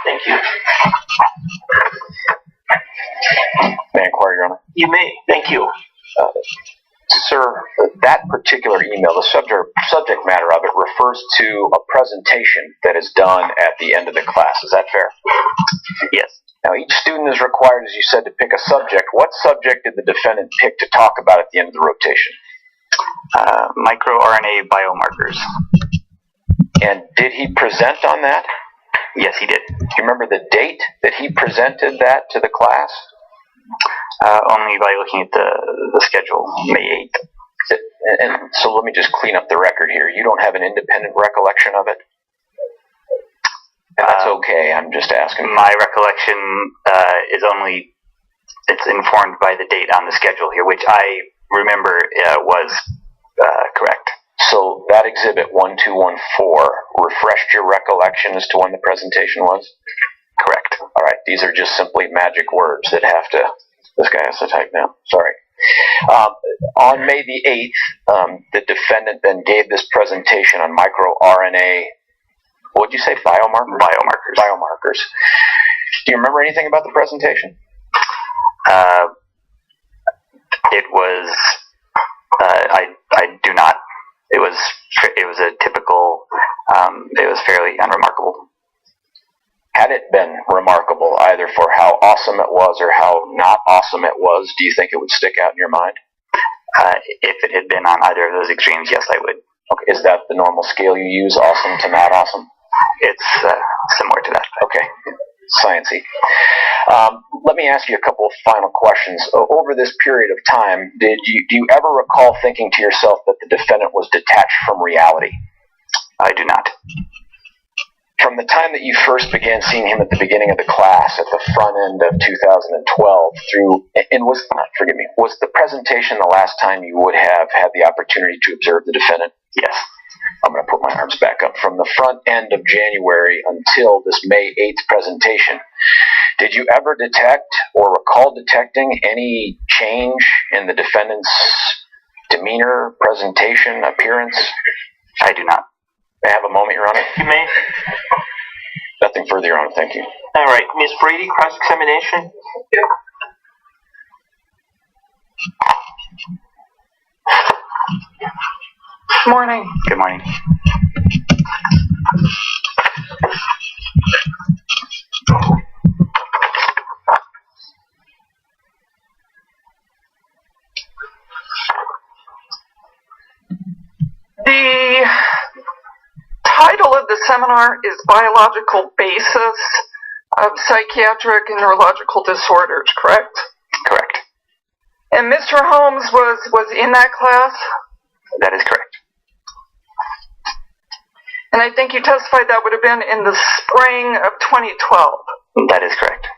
Thank you. May I inquire, Your Honor? You may. Thank you. Sir, that particular email, the subject matter of it refers to a presentation that is done at the end of the class. Is that fair? Yes. Now, each student is required, as you said, to pick a subject. What subject did the defendant pick to talk about at the end of the rotation? MicroRNA biomarkers. And did he present on that? Yes, he did. Do you remember the date that he presented that to the class? Only by looking at the schedule, May 8th. And so let me just clean up the record here. You don't have an independent recollection of it? And that's okay, I'm just asking. My recollection is only, it's informed by the date on the schedule here, which I remember was correct. So that exhibit 1214 refreshed your recollection as to when the presentation was? Correct. All right, these are just simply magic words that have to, this guy has to type now, sorry. On May the 8th, the defendant then gave this presentation on microRNA, what would you say, biomarkers? Biomarkers. Do you remember anything about the presentation? It was, I do not. It was a typical, it was fairly unremarkable. Had it been remarkable, either for how awesome it was or how not awesome it was, do you think it would stick out in your mind? If it had been on either of those extremes, yes, I would. Okay, is that the normal scale you use, awesome to not awesome? It's similar to that. Okay, sciencey. Let me ask you a couple of final questions. Over this period of time, do you ever recall thinking to yourself that the defendant was detached from reality? I do not. From the time that you first began seeing him at the beginning of the class, at the front end of 2012, was the presentation the last time you would have had the opportunity to observe the defendant? Yes. I'm going to put my arms back up. From the front end of January until this May 8th presentation, did you ever detect or recall detecting any change in the defendant's demeanor, presentation, appearance? I do not. May I have a moment, Your Honor? You may. Nothing further, Your Honor. Thank you. All right, Ms. Brady, cross-examination. Morning. Good morning. The title of the seminar is Biological Basis of Psychiatric and Neurological Disorders, correct? Correct. And Mr. Holmes was in that class? That is correct. And I think you testified that would have been in the spring of 2012. That is correct.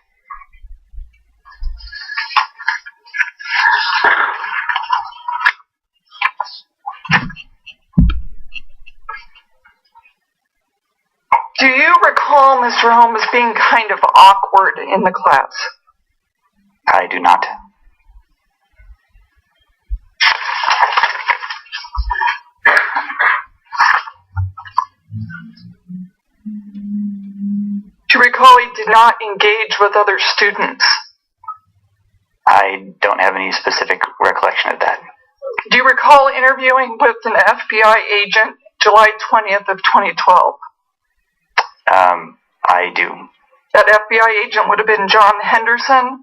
Do you recall Mr. Holmes being kind of awkward in the class? I do not. Do you recall he did not engage with other students? I don't have any specific recollection of that. Do you recall interviewing with an FBI agent July 20th of 2012? I do. That FBI agent would have been John Henderson?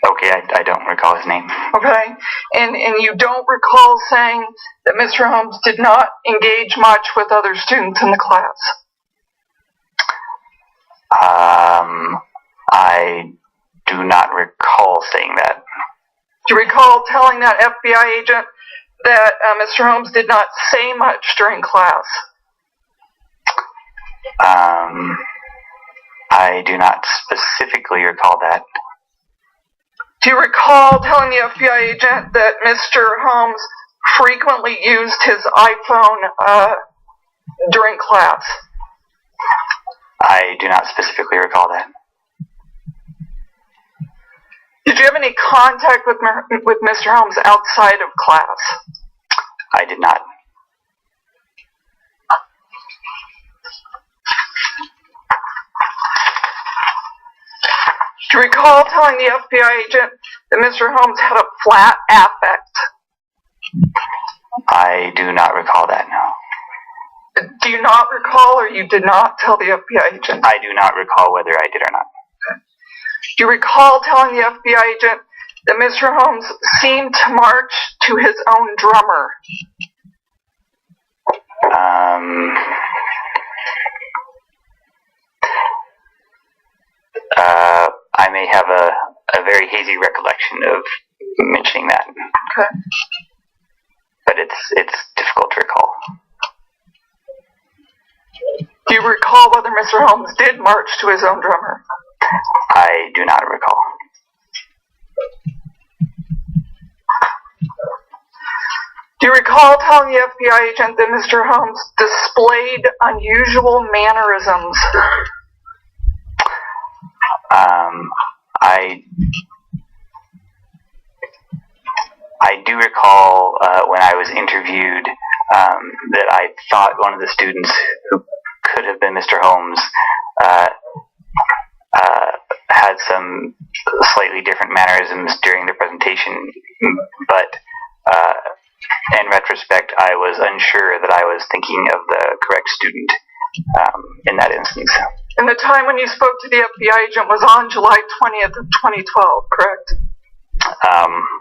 Okay, I don't recall his name. Okay. And you don't recall saying that Mr. Holmes did not engage much with other students in the class? I do not recall saying that. Do you recall telling that FBI agent that Mr. Holmes did not say much during class? I do not specifically recall that. Do you recall telling the FBI agent that Mr. Holmes frequently used his iPhone during class? I do not specifically recall that. Did you have any contact with Mr. Holmes outside of class? I did not. Do you recall telling the FBI agent that Mr. Holmes had a flat affect? I do not recall that, no. Do you not recall, or you did not tell the FBI agent? I do not recall whether I did or not. Do you recall telling the FBI agent that Mr. Holmes seemed to march to his own drummer? I may have a very hazy recollection of mentioning that. Okay. But it's difficult to recall. Do you recall whether Mr. Holmes did march to his own drummer? I do not recall. Do you recall telling the FBI agent that Mr. Holmes displayed unusual mannerisms? I do recall when I was interviewed that I thought one of the students who could have been Mr. Holmes had some slightly different mannerisms during the presentation, but in retrospect, I was unsure that I was thinking of the correct student in that instance. And the time when you spoke to the FBI agent was on July 20th of 2012, correct?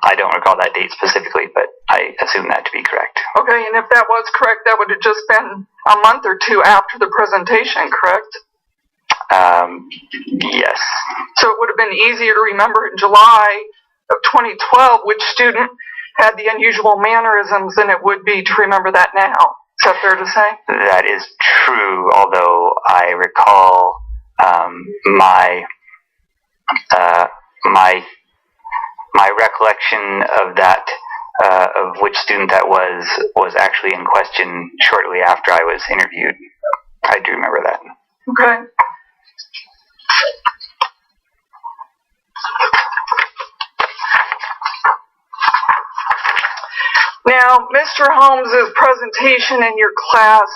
I don't recall that date specifically, but I assume that to be correct. Okay, and if that was correct, that would have just been a month or two after the presentation, correct? Yes. So it would have been easier to remember in July of 2012 which student had the unusual mannerisms than it would be to remember that now. Is that fair to say? That is true, although I recall my recollection of that, of which student that was actually in question shortly after I was interviewed. I do remember that. Okay. Now, Mr. Holmes' presentation in your class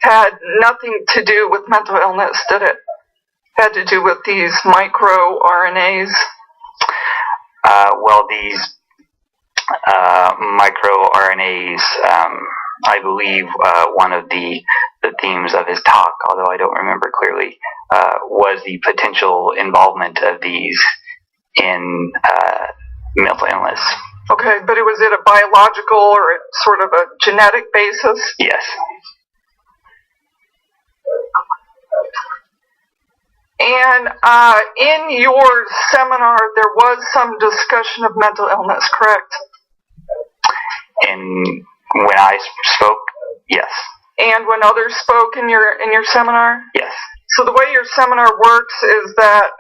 had nothing to do with mental illness, did it? Had to do with these microRNAs? Well, these microRNAs, I believe one of the themes of his talk, although I don't remember clearly, was the potential involvement of these in mental illness. Okay, but was it a biological or sort of a genetic basis? Yes. And in your seminar, there was some discussion of mental illness, correct? And when I spoke, yes. And when others spoke in your seminar? Yes. So the way your seminar works is that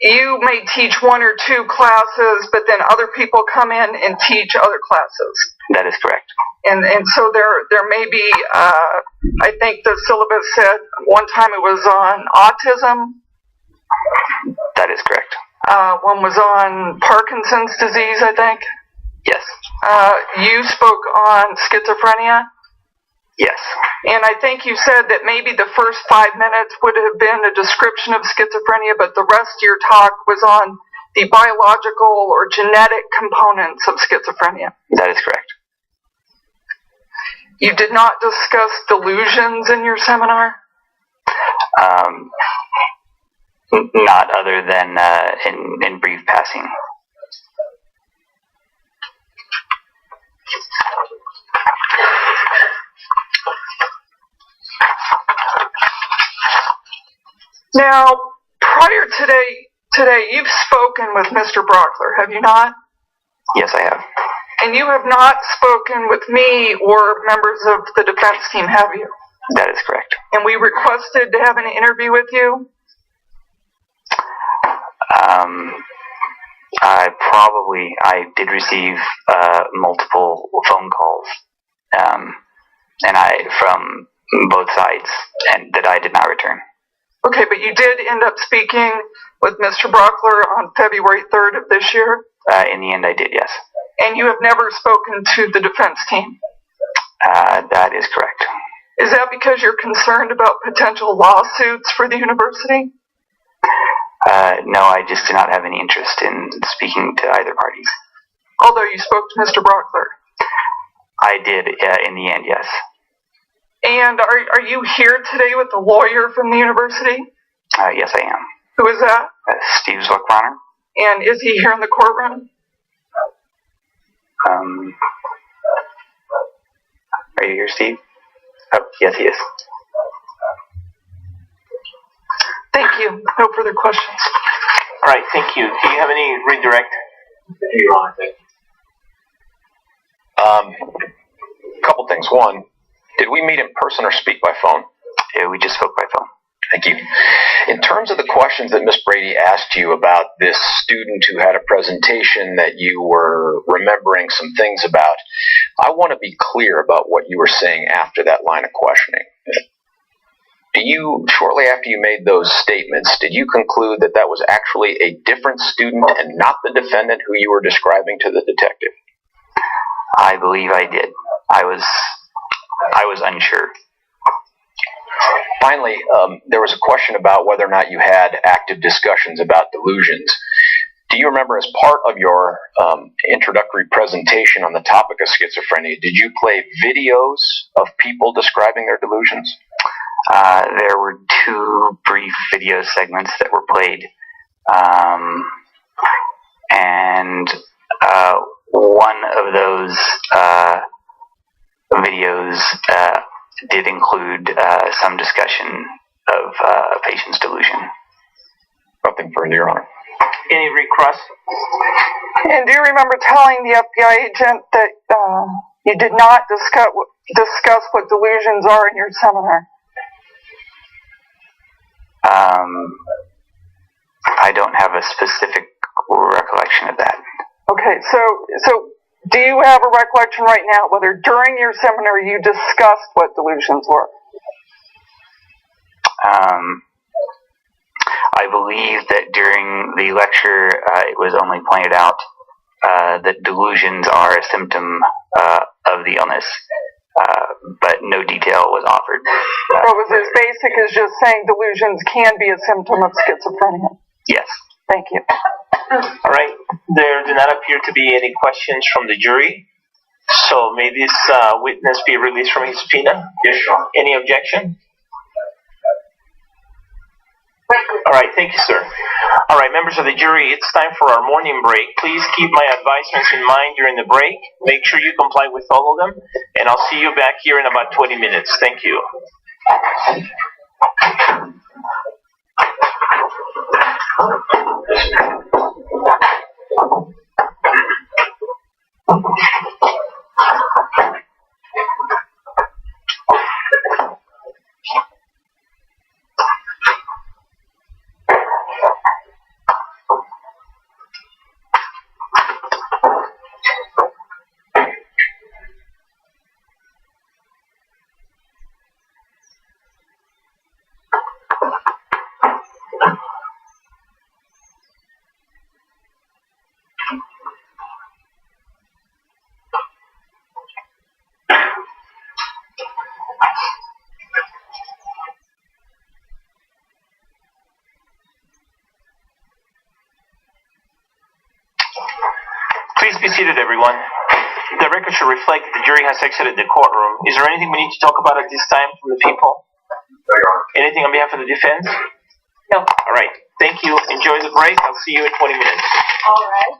you may teach one or two classes, but then other people come in and teach other classes. That is correct. And so there may be, I think the syllabus said one time it was on autism. That is correct. One was on Parkinson's disease, I think. Yes. You spoke on schizophrenia. Yes. And I think you said that maybe the first 5 minutes would have been a description of schizophrenia, but the rest of your talk was on the biological or genetic components of schizophrenia. That is correct. You did not discuss delusions in your seminar? Not other than in brief passing. Now, prior today, you've spoken with Mr. Brockler, have you not? Yes, I have. And you have not spoken with me or members of the defense team, have you? That is correct. And we requested to have an interview with you? I did receive multiple phone calls, and from both sides, and that I did not return. Okay, but you did end up speaking with Mr. Brockler on February 3rd of this year? In the end, I did, yes. And you have never spoken to the defense team? That is correct. Is that because you're concerned about potential lawsuits for the university? No, I just do not have any interest in speaking to either parties. Although you spoke to Mr. Brockler? I did, in the end, yes. And are you here today with the lawyer from the university? Yes, I am. Who is that? Steve Zwickbronner. And is he here in the courtroom? Are you here, Steve? Oh, yes, he is. Thank you. No further questions. All right, thank you. Do you have any redirect? Your Honor, thank you. Couple things. One, did we meet in person or speak by phone? Yeah, we just spoke by phone. Thank you. In terms of the questions that Ms. Brady asked you about this student who had a presentation that you were remembering some things about, I want to be clear about what you were saying after that line of questioning. Shortly after you made those statements, did you conclude that that was actually a different student and not the defendant who you were describing to the detective? I believe I did. I was unsure. Finally, there was a question about whether or not you had active discussions about delusions. Do you remember, as part of your introductory presentation on the topic of schizophrenia, did you play videos of people describing their delusions? There were 2 brief video segments that were played, and one of those videos did include some discussion of a patient's delusion. Nothing further, Your Honor. Any requests? And do you remember telling the FBI agent that you did not discuss what delusions are in your seminar? I don't have a specific recollection of that. Okay, so do you have a recollection right now whether during your seminar you discussed what delusions were? I believe that during the lecture it was only pointed out that delusions are a symptom of the illness, but no detail was offered. So it was as basic as just saying delusions can be a symptom of schizophrenia? Yes. Thank you. All right. There do not appear to be any questions from the jury. So may this witness be released from his subpoena? Yes, Your Honor. Any objection? All right, thank you, sir. All right, members of the jury, it's time for our morning break. Please keep my advisements in mind during the break. Make sure you comply with all of them, and I'll see you back here in about 20 minutes. Thank you. Please be seated, everyone. The record should reflect that the jury has exited the courtroom. Is there anything we need to talk about at this time from the people? No, Your Honor. Anything on behalf of the defense? No. All right. Thank you. Enjoy the break. I'll see you in 20 minutes. All right.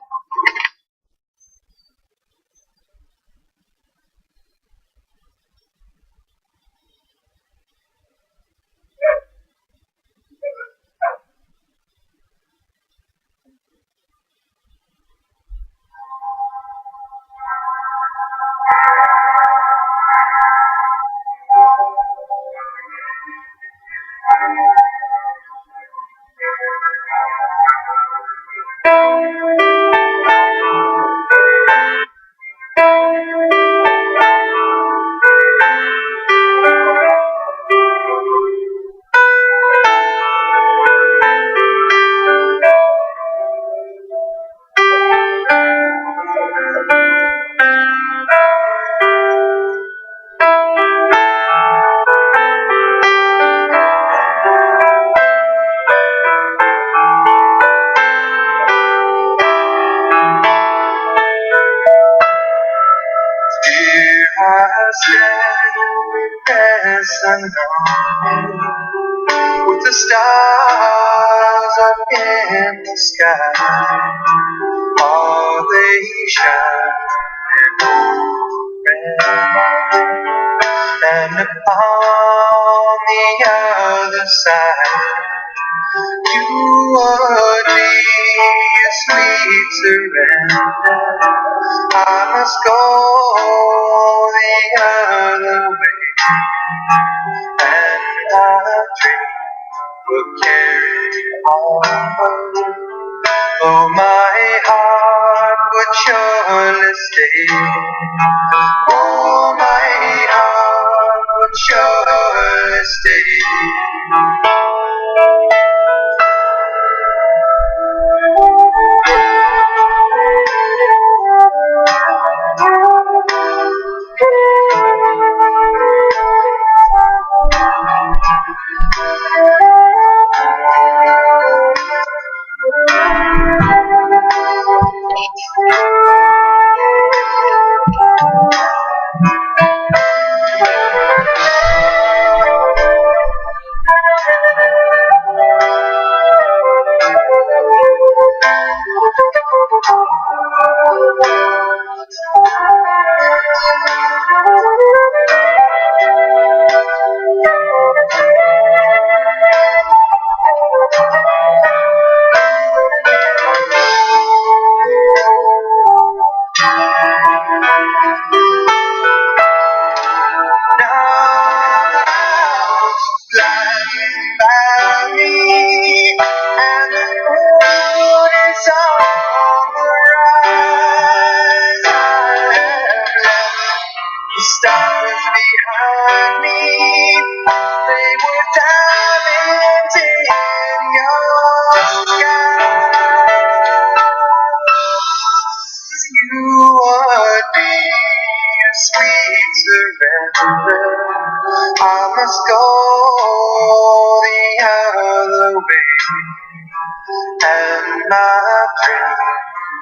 Here I stand as unknown, with the stars up in the sky. Are they shining open? And upon the other side, you would be a sweet surrender. I must go the other way, and our dream will carry on. Oh, my heart would surely stay. Oh, my heart would surely stay. must go the other way, and my dream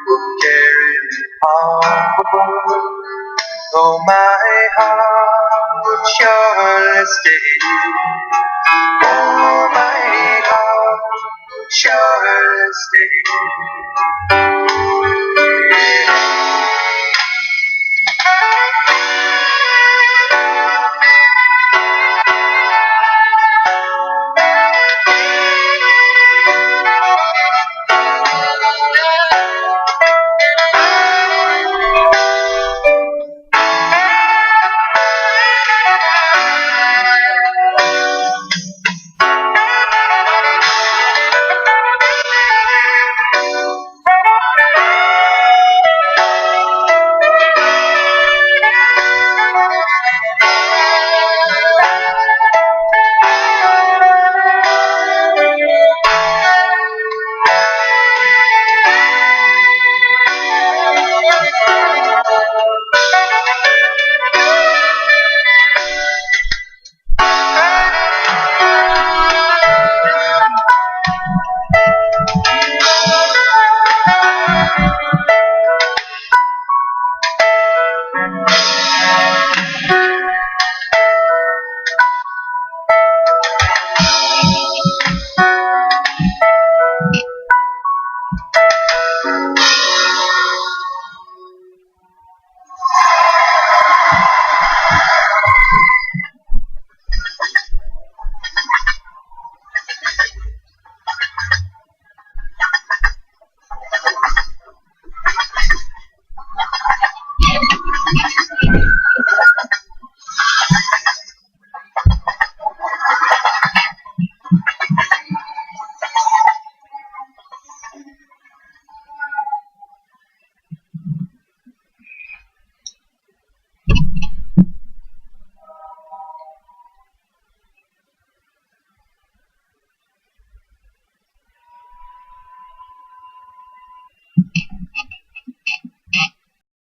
will carry me on. Though my heart would surely stay, oh, my heart would surely stay.